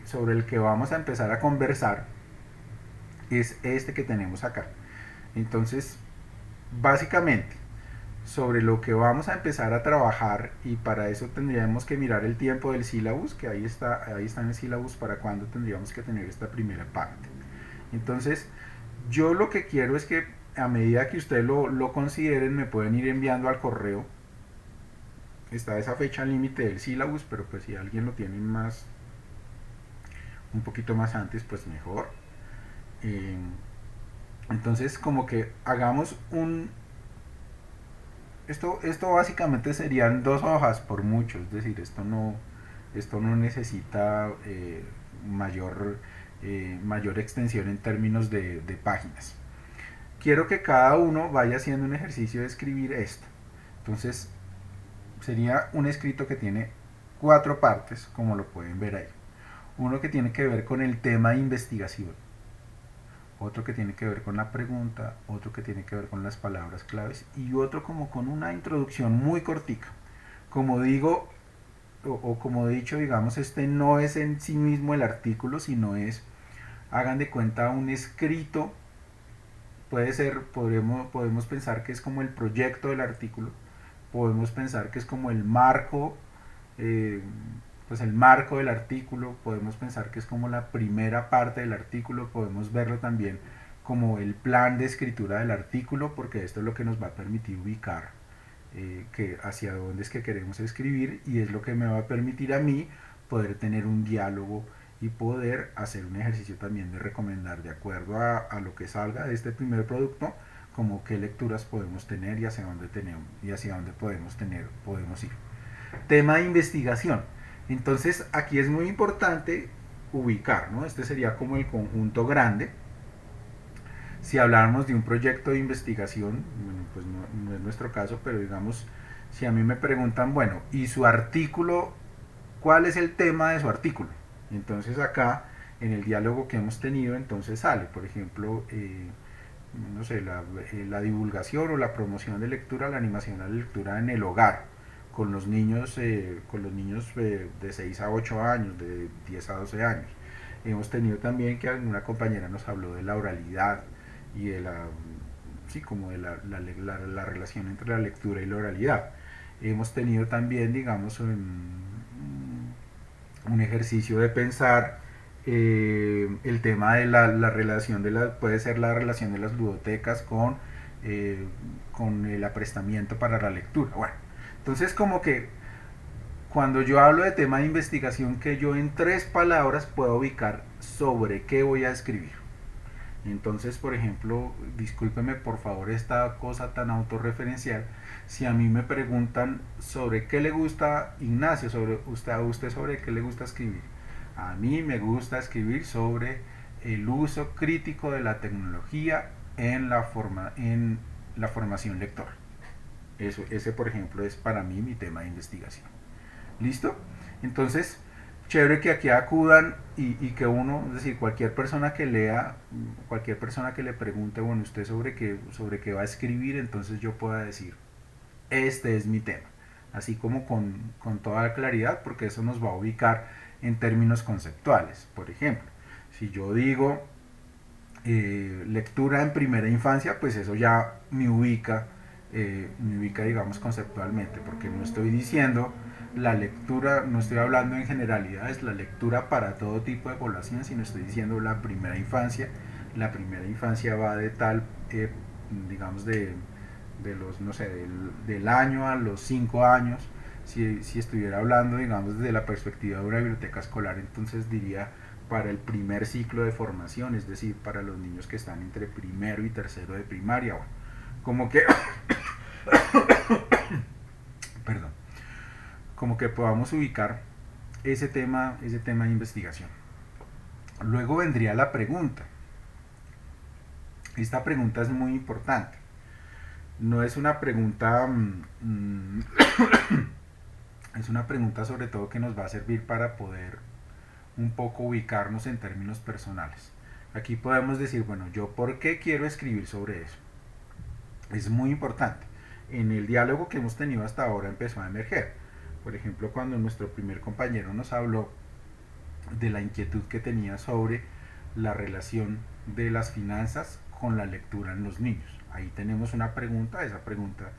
sobre el que vamos a empezar a conversar es este que tenemos acá. Entonces, básicamente, sobre lo que vamos a empezar a trabajar, y para eso tendríamos que mirar el tiempo del sílabus, que ahí está en el sílabus para cuándo tendríamos que tener esta primera parte. Entonces, yo lo que quiero es que a medida que ustedes lo consideren, me pueden ir enviando al correo. Está esa fecha límite del sílabus, pero pues si alguien lo tiene un poquito más antes, pues mejor. Eh, entonces, como que hagamos esto básicamente serían 2 hojas por mucho, es decir, esto no necesita mayor extensión en términos de páginas. Quiero que cada uno vaya haciendo un ejercicio de escribir esto. Entonces, sería un escrito que tiene 4 partes, como lo pueden ver ahí. Uno que tiene que ver con el tema de investigación, otro que tiene que ver con la pregunta, otro que tiene que ver con las palabras claves, y otro como con una introducción muy cortica. Como digo, o como he dicho, digamos, este no es en sí mismo el artículo, sino es, hagan de cuenta, un escrito. Puede ser, podemos pensar que es como el proyecto del artículo, podemos pensar que es como el marco, eh, pues el marco del artículo, podemos pensar que es como la primera parte del artículo, podemos verlo también como el plan de escritura del artículo, porque esto es lo que nos va a permitir ubicar que hacia dónde es que queremos escribir, y es lo que me va a permitir a mí poder tener un diálogo y poder hacer un ejercicio también de recomendar, de acuerdo a lo que salga de este primer producto, como qué lecturas podemos tener y hacia dónde podemos ir. Tema de investigación. Entonces, aquí es muy importante ubicar, ¿no? Este sería como el conjunto grande. Si habláramos de un proyecto de investigación, bueno, pues no es nuestro caso, pero digamos, si a mí me preguntan, bueno, ¿y su artículo? ¿Cuál es el tema de su artículo? Entonces acá, en el diálogo que hemos tenido, entonces sale, por ejemplo, no sé, la divulgación o la promoción de lectura, la animación a la lectura en el hogar, con los niños, de 6 a 8 años, de 10 a 12 años. Hemos tenido también que una compañera nos habló de la oralidad y sí, como de la relación entre la lectura y la oralidad. Hemos tenido también, digamos, un ejercicio de pensar el tema de la relación puede ser la relación de las ludotecas con el aprestamiento para la lectura. Bueno, entonces como que cuando yo hablo de tema de investigación, que yo en 3 palabras puedo ubicar sobre qué voy a escribir. Entonces, por ejemplo, discúlpeme por favor esta cosa tan autorreferencial. Si a mí me preguntan sobre qué le gusta Ignacio, a usted sobre qué le gusta escribir. A mí me gusta escribir sobre el uso crítico de la tecnología en la formación lectora. Ese, por ejemplo, es para mí mi tema de investigación. ¿Listo? Entonces, chévere que aquí acudan y que uno, es decir, cualquier persona que lea, cualquier persona que le pregunte, bueno, usted sobre qué va a escribir, entonces yo pueda decir, este es mi tema. Así como con toda claridad, porque eso nos va a ubicar en términos conceptuales. Por ejemplo, si yo digo lectura en primera infancia, pues eso ya me ubica, digamos, conceptualmente, porque no estoy diciendo la lectura, no estoy hablando en generalidades, la lectura para todo tipo de población, sino estoy diciendo la primera infancia. La primera infancia va de tal, digamos, de los, no sé, del año a los 5 años. Si estuviera hablando, digamos, desde la perspectiva de una biblioteca escolar, entonces diría para el primer ciclo de formación, es decir, para los niños que están entre primero y tercero de primaria. Bueno, como que perdón, como que podamos ubicar ese tema de investigación. Luego vendría la pregunta. Esta pregunta es muy importante. No es una pregunta es una pregunta sobre todo que nos va a servir para poder un poco ubicarnos en términos personales. Aquí podemos decir, bueno, yo por qué quiero escribir sobre eso. Es muy importante. En el diálogo que hemos tenido hasta ahora empezó a emerger. Por ejemplo, cuando nuestro primer compañero nos habló de la inquietud que tenía sobre la relación de las finanzas con la lectura en los niños. Ahí tenemos una pregunta, esa pregunta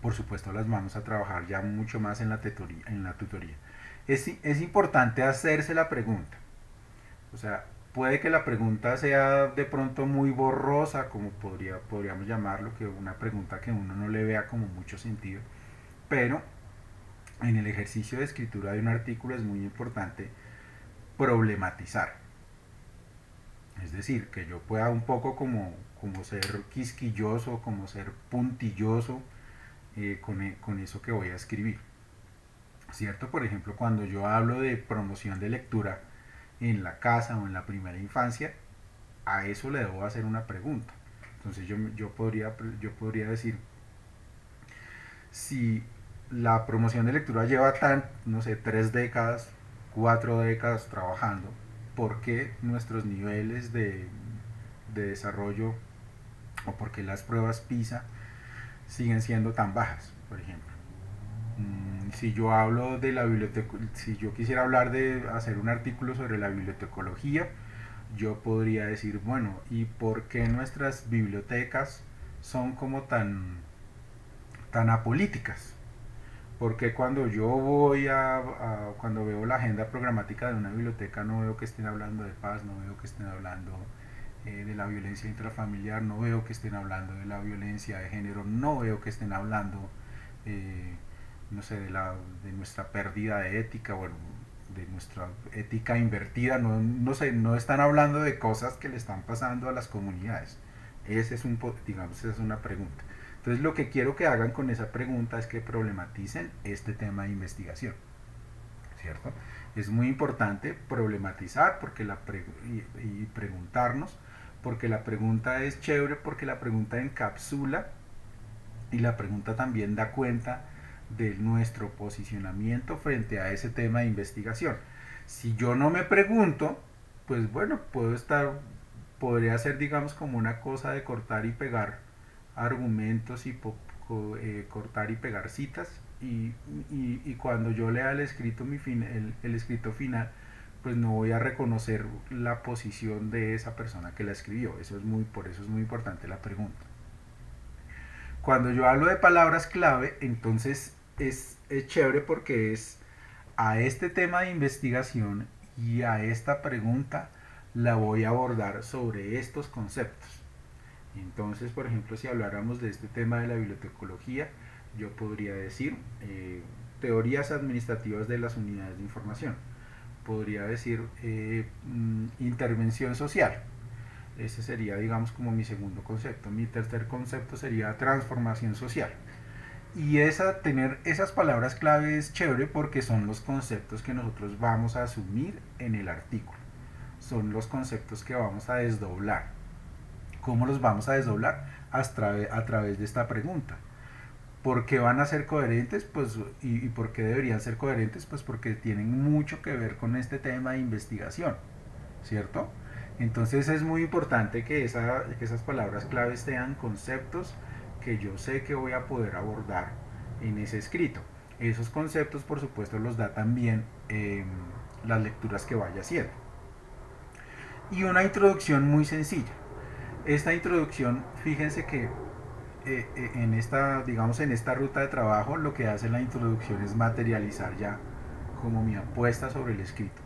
por supuesto las vamos a trabajar ya mucho más en la tutoría. Es importante hacerse la pregunta. O sea, puede que la pregunta sea de pronto muy borrosa, como podríamos llamarlo, que una pregunta que uno no le vea como mucho sentido, pero en el ejercicio de escritura de un artículo es muy importante problematizar. Es decir, que yo pueda un poco como ser quisquilloso, como ser puntilloso con eso que voy a escribir. ¿Cierto? Por ejemplo, cuando yo hablo de promoción de lectura en la casa o en la primera infancia, a eso le debo hacer una pregunta. Entonces yo podría decir, si la promoción de lectura lleva no sé, 3 décadas, 4 décadas trabajando, ¿por qué nuestros niveles de desarrollo o por qué las pruebas PISA siguen siendo tan bajas, por ejemplo? Si yo hablo de la biblioteca, si yo quisiera hablar de hacer un artículo sobre la bibliotecología, yo podría decir, bueno, ¿y por qué nuestras bibliotecas son como tan apolíticas? Porque cuando yo voy cuando veo la agenda programática de una biblioteca, no veo que estén hablando de paz, no veo que estén hablando de la violencia intrafamiliar, no veo que estén hablando de la violencia de género, no veo que estén hablando no sé, de nuestra pérdida de ética, bueno, de nuestra ética invertida, no sé, no están hablando de cosas que le están pasando a las comunidades. Esa es una pregunta. Entonces lo que quiero que hagan con esa pregunta es que problematicen este tema de investigación, ¿cierto? Es muy importante problematizar y preguntarnos, porque la pregunta es chévere, porque la pregunta encapsula y la pregunta también da cuenta de nuestro posicionamiento frente a ese tema de investigación. Si yo no me pregunto, pues bueno, podría ser, digamos, como una cosa de cortar y pegar argumentos y cortar y pegar citas, y cuando yo lea el escrito final, pues no voy a reconocer la posición de esa persona que la escribió. Por eso es muy importante la pregunta. Cuando yo hablo de palabras clave, entonces es chévere, porque es a este tema de investigación y a esta pregunta la voy a abordar sobre estos conceptos. Entonces, por ejemplo, si habláramos de este tema de la bibliotecología, yo podría decir, teorías administrativas de las unidades de información. Podría decir intervención social. Ese sería, digamos, como mi segundo concepto. Mi tercer concepto sería transformación social. Y tener esas palabras clave es chévere porque son los conceptos que nosotros vamos a asumir en el artículo. Son los conceptos que vamos a desdoblar. ¿Cómo los vamos a desdoblar? A través de esta pregunta. ¿Por qué van a ser coherentes? Pues, y por qué deberían ser coherentes? Pues porque tienen mucho que ver con este tema de investigación, ¿cierto? Entonces es muy importante que esas palabras claves sean conceptos que yo sé que voy a poder abordar en ese escrito. Esos conceptos, por supuesto, los da también las lecturas que vaya haciendo. Y una introducción muy sencilla. Esta introducción, fíjense que en esta, digamos, en esta ruta de trabajo, lo que hace la introducción es materializar ya como mi apuesta sobre el escrito.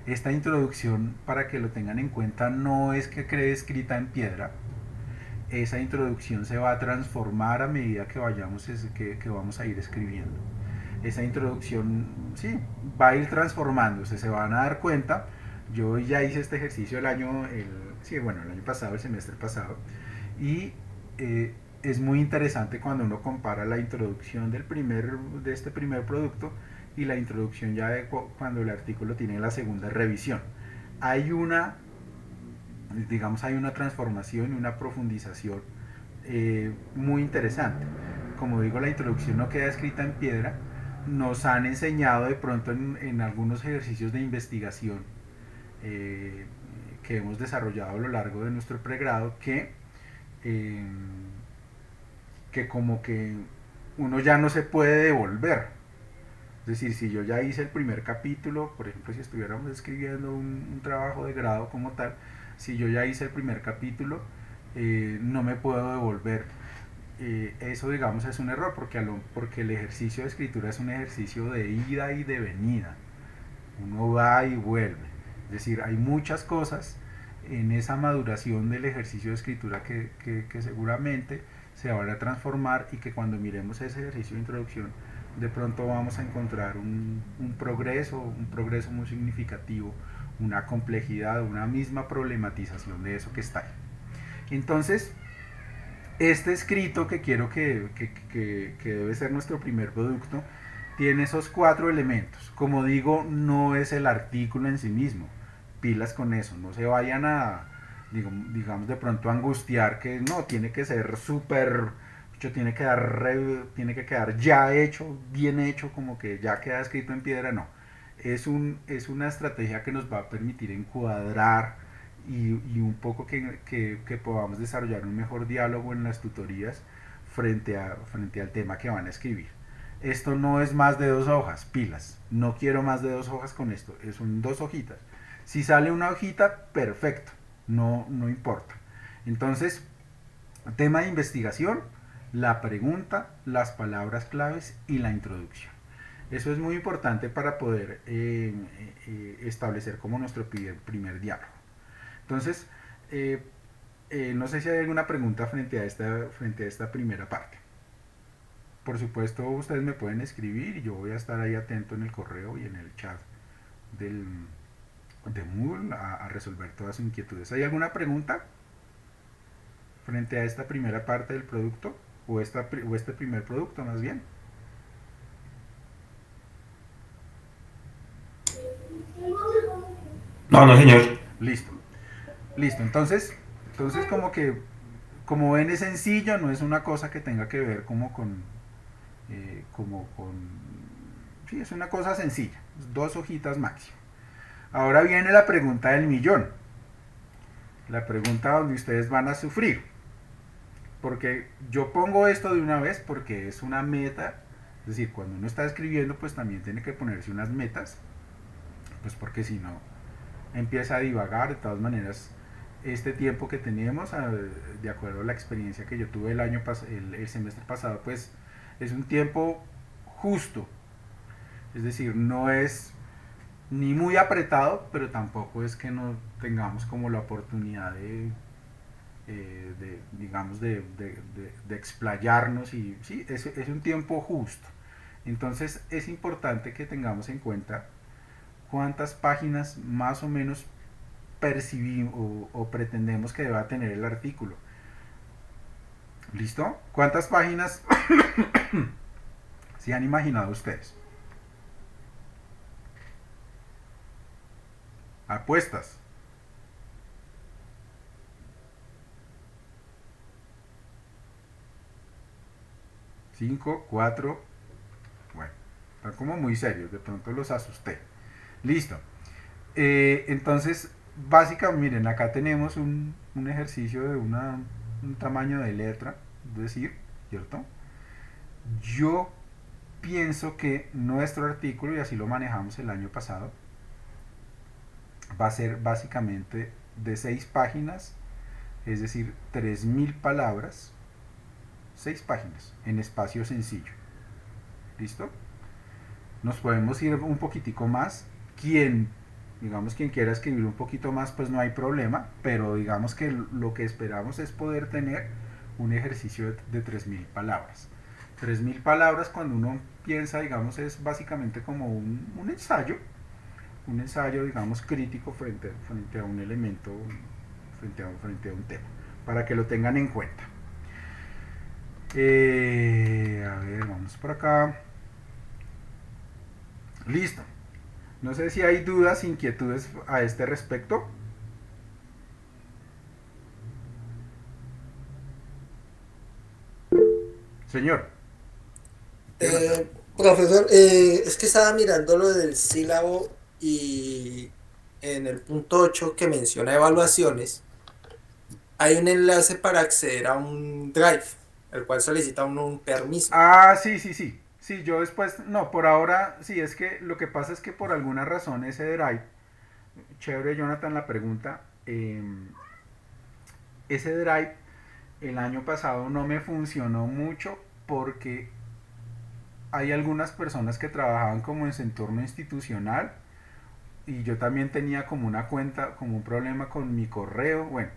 Esta introducción, para que lo tengan en cuenta, no es que quede escrita en piedra. Esa introducción se va a transformar a medida que vamos a ir escribiendo. Esa introducción, sí, va a ir transformándose, se van a dar cuenta. Yo ya hice este ejercicio el año pasado, el semestre pasado, y es muy interesante cuando uno compara la introducción de este primer producto y la introducción ya de cuando el artículo tiene la segunda revisión. Hay una transformación y una profundización muy interesante. Como digo, la introducción no queda escrita en piedra. Nos han enseñado de pronto en algunos ejercicios de investigación que hemos desarrollado a lo largo de nuestro pregrado que como que uno ya no se puede devolver. Es decir, si yo ya hice el primer capítulo, por ejemplo, si estuviéramos escribiendo un trabajo de grado como tal, si yo ya hice el primer capítulo, no me puedo devolver. Eso, digamos, es un error porque el ejercicio de escritura es un ejercicio de ida y de venida. Uno va y vuelve. Es decir, hay muchas cosas en esa maduración del ejercicio de escritura que seguramente se van a transformar y que cuando miremos ese ejercicio de introducción de pronto vamos a encontrar un progreso muy significativo, una complejidad, una misma problematización de eso que está ahí. Entonces, este escrito que quiero que debe ser nuestro primer producto tiene esos 4 elementos. Como digo, no es el artículo en sí mismo. Pilas con eso, no se vayan a, digamos, de pronto angustiar que no, tiene que ser súper, tiene que quedar ya hecho, bien hecho, como que ya queda escrito en piedra. No, es una estrategia que nos va a permitir encuadrar y un poco que podamos desarrollar un mejor diálogo en las tutorías frente al tema que van a escribir. Esto no es más de 2 hojas, pilas, no quiero más de 2 hojas con esto, son 2 hojitas. Si sale una hojita, perfecto, no importa. Entonces, tema de investigación, la pregunta, las palabras claves y la introducción. Eso es muy importante para poder establecer como nuestro primer diálogo. Entonces, no sé si hay alguna pregunta frente a esta primera parte. Por supuesto, ustedes me pueden escribir y yo voy a estar ahí atento en el correo y en el chat de Moodle a resolver todas sus inquietudes. ¿Hay alguna pregunta frente a esta primera parte del producto o este primer producto más bien? No, señor. Listo. Entonces como ven, es sencillo, no es una cosa que tenga que ver sí, es una cosa sencilla, 2 hojitas máximo. Ahora viene la pregunta del millón, la pregunta donde ustedes van a sufrir, porque yo pongo esto de una vez porque es una meta. Es decir, cuando uno está escribiendo, pues también tiene que ponerse unas metas, pues porque si no empieza a divagar. De todas maneras, este tiempo que tenemos, de acuerdo a la experiencia que yo tuve el semestre pasado, pues es un tiempo justo. Es decir, no es ni muy apretado, pero tampoco es que no tengamos como la oportunidad de explayarnos. Y sí, es un tiempo justo. Entonces es importante que tengamos en cuenta cuántas páginas más o menos percibimos o pretendemos que deba tener el artículo. ¿Listo? ¿Cuántas páginas se han imaginado ustedes? Apuestas. 5, 4. Bueno, están como muy serios, de pronto los asusté. Listo. Entonces, básicamente, miren, acá tenemos un ejercicio de un tamaño de letra, es decir, ¿cierto? Yo pienso que nuestro artículo, y así lo manejamos el año pasado, va a ser básicamente de 6 páginas, es decir, 3000 palabras, 6 páginas en espacio sencillo. ¿Listo? Nos podemos ir un poquitico más. Quien quiera escribir un poquito más, pues no hay problema, pero digamos que lo que esperamos es poder tener un ejercicio de 3000 palabras. 3000 palabras, cuando uno piensa, digamos, es básicamente como un ensayo, digamos, crítico frente a un elemento, frente a un tema, para que lo tengan en cuenta. A ver, vamos por acá. Listo. No sé si hay dudas, inquietudes a este respecto. Señor. Profesor, es que estaba mirando lo del sílabo y en el punto 8 que menciona evaluaciones, hay un enlace para acceder a un Drive, el cual solicita uno un permiso. Ah, sí. Sí, yo después, no, por ahora, sí, es que lo que pasa es que por alguna razón ese Drive, chévere Jonathan la pregunta, ese Drive el año pasado no me funcionó mucho porque hay algunas personas que trabajaban como en su entorno institucional y yo también tenía como una cuenta, como un problema con mi correo, bueno,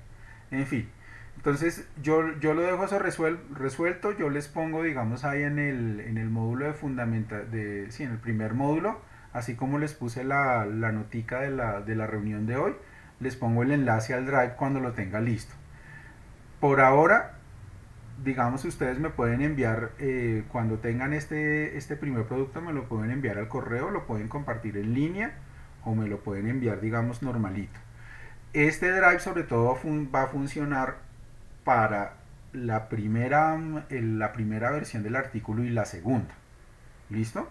en fin. Entonces yo lo dejo eso resuelto, yo les pongo, digamos, ahí en el módulo de sí, en el primer módulo, así como les puse la notica de la reunión de hoy, les pongo el enlace al Drive cuando lo tenga listo. Por ahora, digamos, ustedes me pueden enviar, cuando tengan este primer producto, me lo pueden enviar al correo, lo pueden compartir en línea o me lo pueden enviar, digamos, normalito. Este Drive sobre todo va a funcionar para la primera versión del artículo y la segunda. ¿Listo?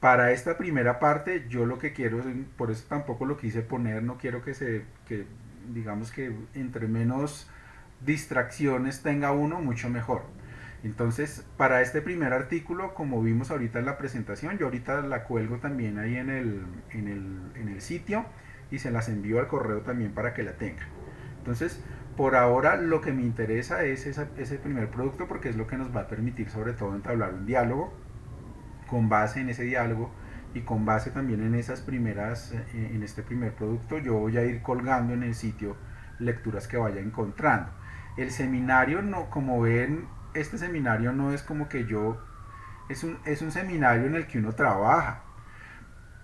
Para esta primera parte, yo lo que quiero, por eso tampoco lo quise poner, no quiero digamos que entre menos distracciones tenga uno, mucho mejor. Entonces, para este primer artículo, como vimos ahorita en la presentación, yo ahorita la cuelgo también ahí en el sitio y se las envío al correo también para que la tengan. Entonces, por ahora lo que me interesa es ese primer producto, porque es lo que nos va a permitir sobre todo entablar un diálogo. Con base en ese diálogo y con base también en esas primeras, en este primer producto, yo voy a ir colgando en el sitio lecturas que vaya encontrando. El seminario, no, como ven, este seminario no es como que es un seminario en el que uno trabaja.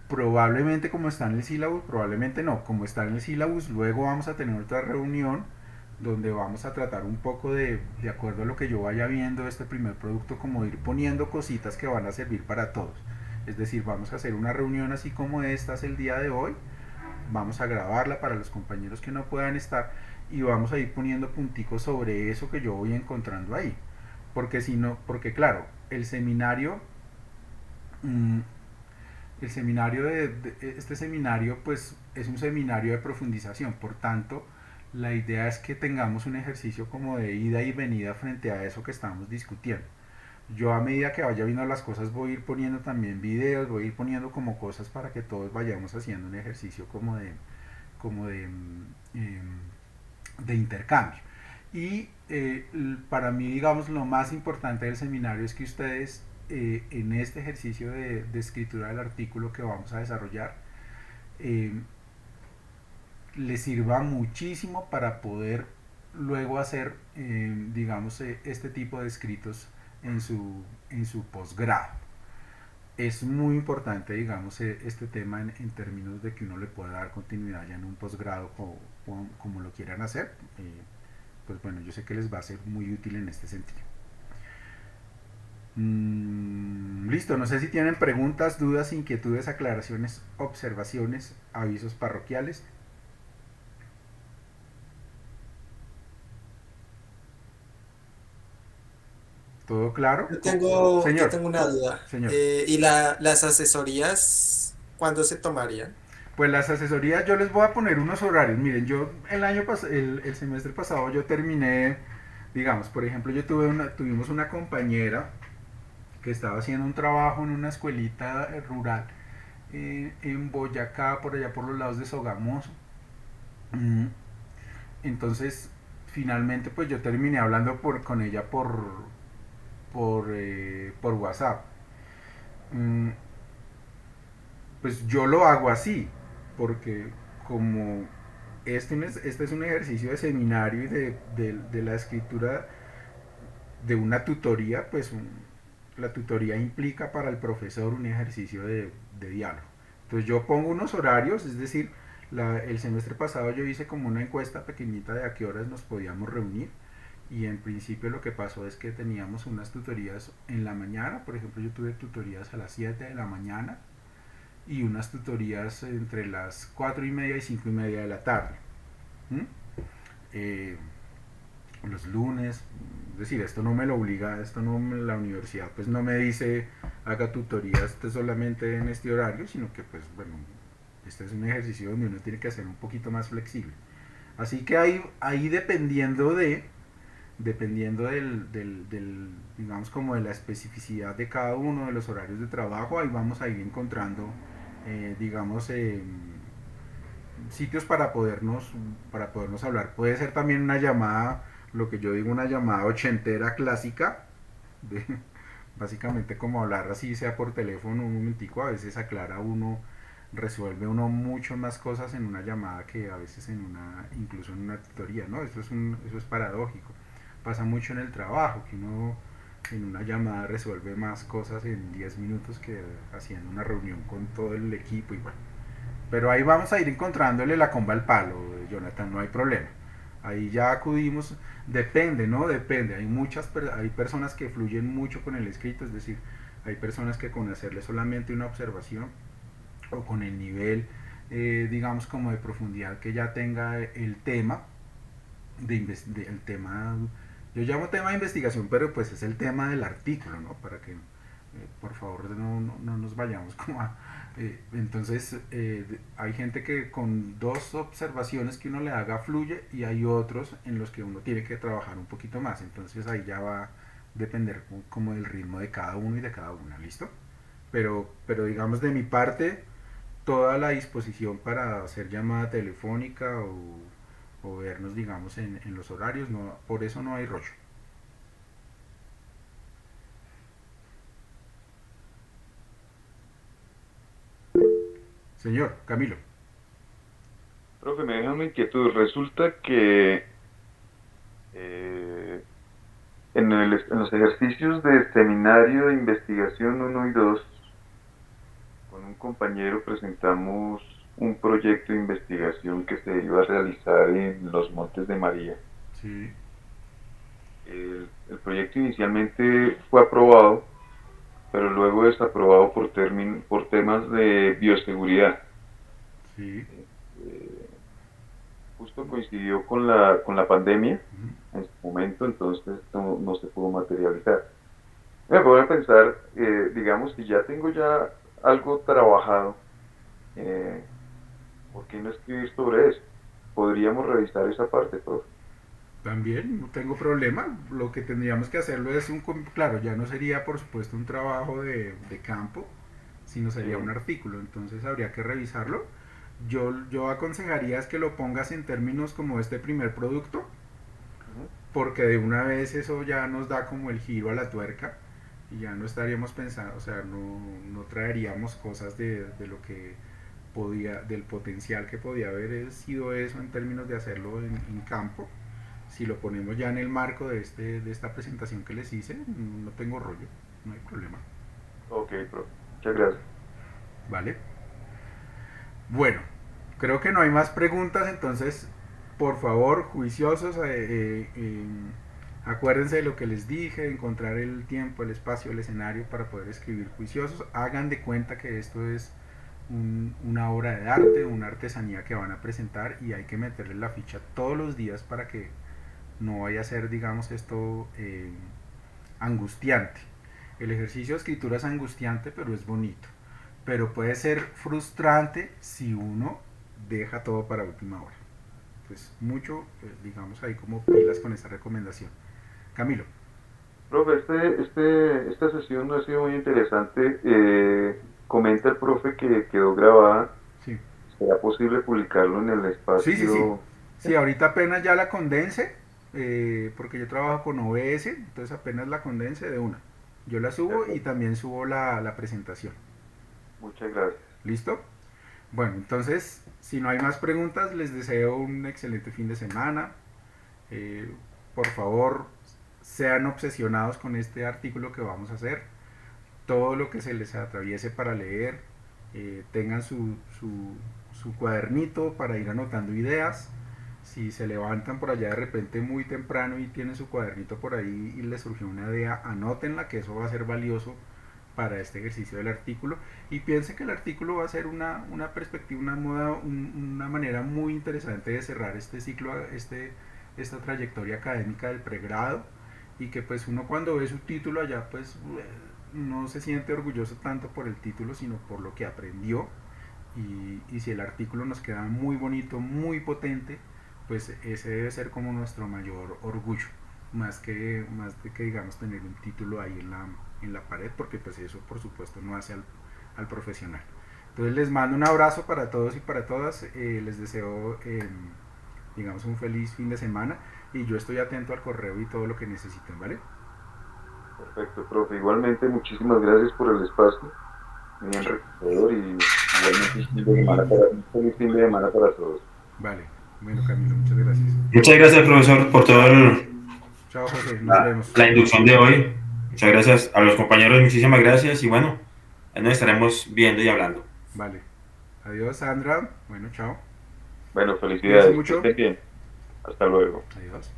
Probablemente como está en el sílabus, probablemente no, como está en el sílabus, luego vamos a tener otra reunión donde vamos a tratar un poco de acuerdo a lo que yo vaya viendo este primer producto, como ir poniendo cositas que van a servir para todos. Es decir, vamos a hacer una reunión así como esta es el día de hoy, vamos a grabarla para los compañeros que no puedan estar y vamos a ir poniendo punticos sobre eso que yo voy encontrando ahí. Porque si no, porque claro, el seminario este seminario pues es un seminario de profundización, por tanto la idea es que tengamos un ejercicio como de ida y venida frente a eso que estamos discutiendo. Yo a medida que vaya viendo las cosas voy a ir poniendo también videos, voy a ir poniendo como cosas para que todos vayamos haciendo un ejercicio de intercambio. Y para mí, digamos, lo más importante del seminario es que ustedes en este ejercicio de escritura del artículo que vamos a desarrollar les sirva muchísimo para poder luego hacer, digamos, este tipo de escritos en su posgrado. es muy importante, digamos, este tema en términos de que uno le pueda dar continuidad ya en un posgrado como lo quieran hacer. Pues bueno, yo sé que les va a ser muy útil en este sentido. Listo, no sé si tienen preguntas, dudas, inquietudes, aclaraciones, observaciones, avisos parroquiales. ¿Todo claro? Yo Señor, tengo una duda. señor. ¿Y las asesorías cuándo se tomarían? Pues las asesorías yo les voy a poner unos horarios. Miren, yo el semestre pasado yo terminé, digamos, por ejemplo, tuvimos una compañera que estaba haciendo un trabajo en una escuelita rural en Boyacá, por allá por los lados de Sogamoso. Mm, Entonces, finalmente, pues yo terminé hablando con ella por WhatsApp. Mm, Pues yo lo hago así, porque como este es un ejercicio de seminario y de la escritura de una tutoría, pues la tutoría implica para el profesor un ejercicio de diálogo. Entonces yo pongo unos horarios, es decir, el semestre pasado yo hice como una encuesta pequeñita de a qué horas nos podíamos reunir y en principio lo que pasó es que teníamos unas tutorías en la mañana, por ejemplo yo tuve tutorías a las 7 de la mañana y unas tutorías entre las 4:30 y 5:30 de la tarde. ¿Mm? Eh, los lunes, es decir, esto no me lo obliga, la universidad pues no me dice haga tutorías solamente en este horario, sino que pues bueno, este es un ejercicio donde uno tiene que ser un poquito más flexible. Así que ahí dependiendo digamos como de la especificidad de cada uno de los horarios de trabajo, ahí vamos a ir encontrando, digamos, sitios para podernos hablar. Puede ser también una llamada, lo que yo digo, una llamada ochentera clásica, de, básicamente como hablar así sea por teléfono un momentico, a veces aclara uno, resuelve uno mucho más cosas en una llamada que a veces incluso en una tutoría, ¿no? Eso es paradójico. Pasa mucho en el trabajo, que uno en una llamada resuelve más cosas en 10 minutos que haciendo una reunión con todo el equipo y bueno. Pero ahí vamos a ir encontrándole la comba al palo, Jonathan, no hay problema. Ahí ya acudimos, depende, ¿no? Depende. Hay personas que fluyen mucho con el escrito, es decir, hay personas que con hacerle solamente una observación o con el nivel, digamos, como de profundidad que ya tenga el tema, el tema, yo llamo tema de investigación, pero pues es el tema del artículo, ¿no? Para que, por favor, no nos vayamos como a... entonces, hay gente que con dos observaciones que uno le haga fluye y hay otros en los que uno tiene que trabajar un poquito más. Entonces ahí ya va a depender como del ritmo de cada uno y de cada una, ¿listo? Pero digamos de mi parte, toda la disposición para hacer llamada telefónica o vernos, digamos, en los horarios, no, por eso no hay rocho. Señor Camilo. Profe, me deja una inquietud. Resulta que eh, en los ejercicios de seminario de investigación uno y 2 con un compañero presentamos un proyecto de investigación que se iba a realizar en los Montes de María. Sí, El proyecto inicialmente fue aprobado, pero luego desaprobado por temas de bioseguridad. sí. Eh, Justo coincidió con la pandemia en su momento, entonces no se pudo materializar. Me pongo a pensar, digamos, si ya tengo ya algo trabajado, eh, ¿por qué no escribir sobre eso? Podríamos revisar esa parte, profe. También no tengo problema. Lo que tendríamos que hacerlo es claro, ya no sería por supuesto un trabajo de campo, sino sería un Sí. artículo. Entonces habría que revisarlo. Yo aconsejaría es que lo pongas en términos como este primer producto, Ujú. porque de una vez eso ya nos da como el giro a la tuerca y ya no estaríamos pensando, o sea, no traeríamos cosas de lo que del potencial que podía haber sido eso en términos de hacerlo en campo. Si lo ponemos ya en el marco de esta presentación que les hice, no tengo rollo, no hay problema. Ok, profe. Muchas gracias. ¿Vale? Bueno, creo que no hay más preguntas, entonces, por favor, juiciosos, acuérdense de lo que les dije, encontrar el tiempo, el espacio, el escenario para poder escribir juiciosos. Hagan de cuenta que esto es una obra de arte, una artesanía que van a presentar y hay que meterle la ficha todos los días para que no vaya a ser, digamos, esto angustiante. El ejercicio de escritura es angustiante, pero es bonito. Pero puede ser frustrante si uno deja todo para última hora. Pues mucho, digamos, ahí como pilas con esta recomendación. Camilo. Profe, esta sesión ha sido muy interesante. Comenta el profe que quedó grabada. Sí. ¿Será posible publicarlo en el espacio? Sí. Sí, ahorita apenas ya la condense, porque yo trabajo con OBS, entonces apenas la condense de una. Yo la subo y también subo la presentación. Muchas gracias. ¿Listo? Bueno, entonces, si no hay más preguntas, les deseo un excelente fin de semana. Por favor, sean obsesionados con este artículo que vamos a hacer. Todo lo que se les atraviese para leer, tengan su cuadernito para ir anotando ideas. Si se levantan por allá de repente muy temprano y tienen su cuadernito por ahí y les surgió una idea, anótenla, que eso va a ser valioso para este ejercicio del artículo, y piensen que el artículo va a ser una perspectiva, una manera muy interesante de cerrar este ciclo, esta trayectoria académica del pregrado, y que pues uno cuando ve su título allá pues no se siente orgulloso tanto por el título sino por lo que aprendió, y si el artículo nos queda muy bonito, muy potente, pues ese debe ser como nuestro mayor orgullo, más de que digamos tener un título ahí en la pared, porque pues eso por supuesto no hace al profesional. Entonces les mando un abrazo para todos y para todas, les deseo digamos un feliz fin de semana y yo estoy atento al correo y todo lo que necesiten, ¿vale? Perfecto, profe. Igualmente, muchísimas gracias por el espacio, muy enriquecedor, y igualmente un feliz fin de semana para todos. Vale, bueno Camilo, muchas gracias. Muchas gracias, profesor, por todo Chao José, nos vemos. la inducción de hoy. Muchas gracias a los compañeros, muchísimas gracias y bueno, ahí nos estaremos viendo y hablando. Vale, adiós Sandra, bueno, chao. Bueno, felicidades, Cuídense mucho. que estén bien. Hasta luego. Adiós.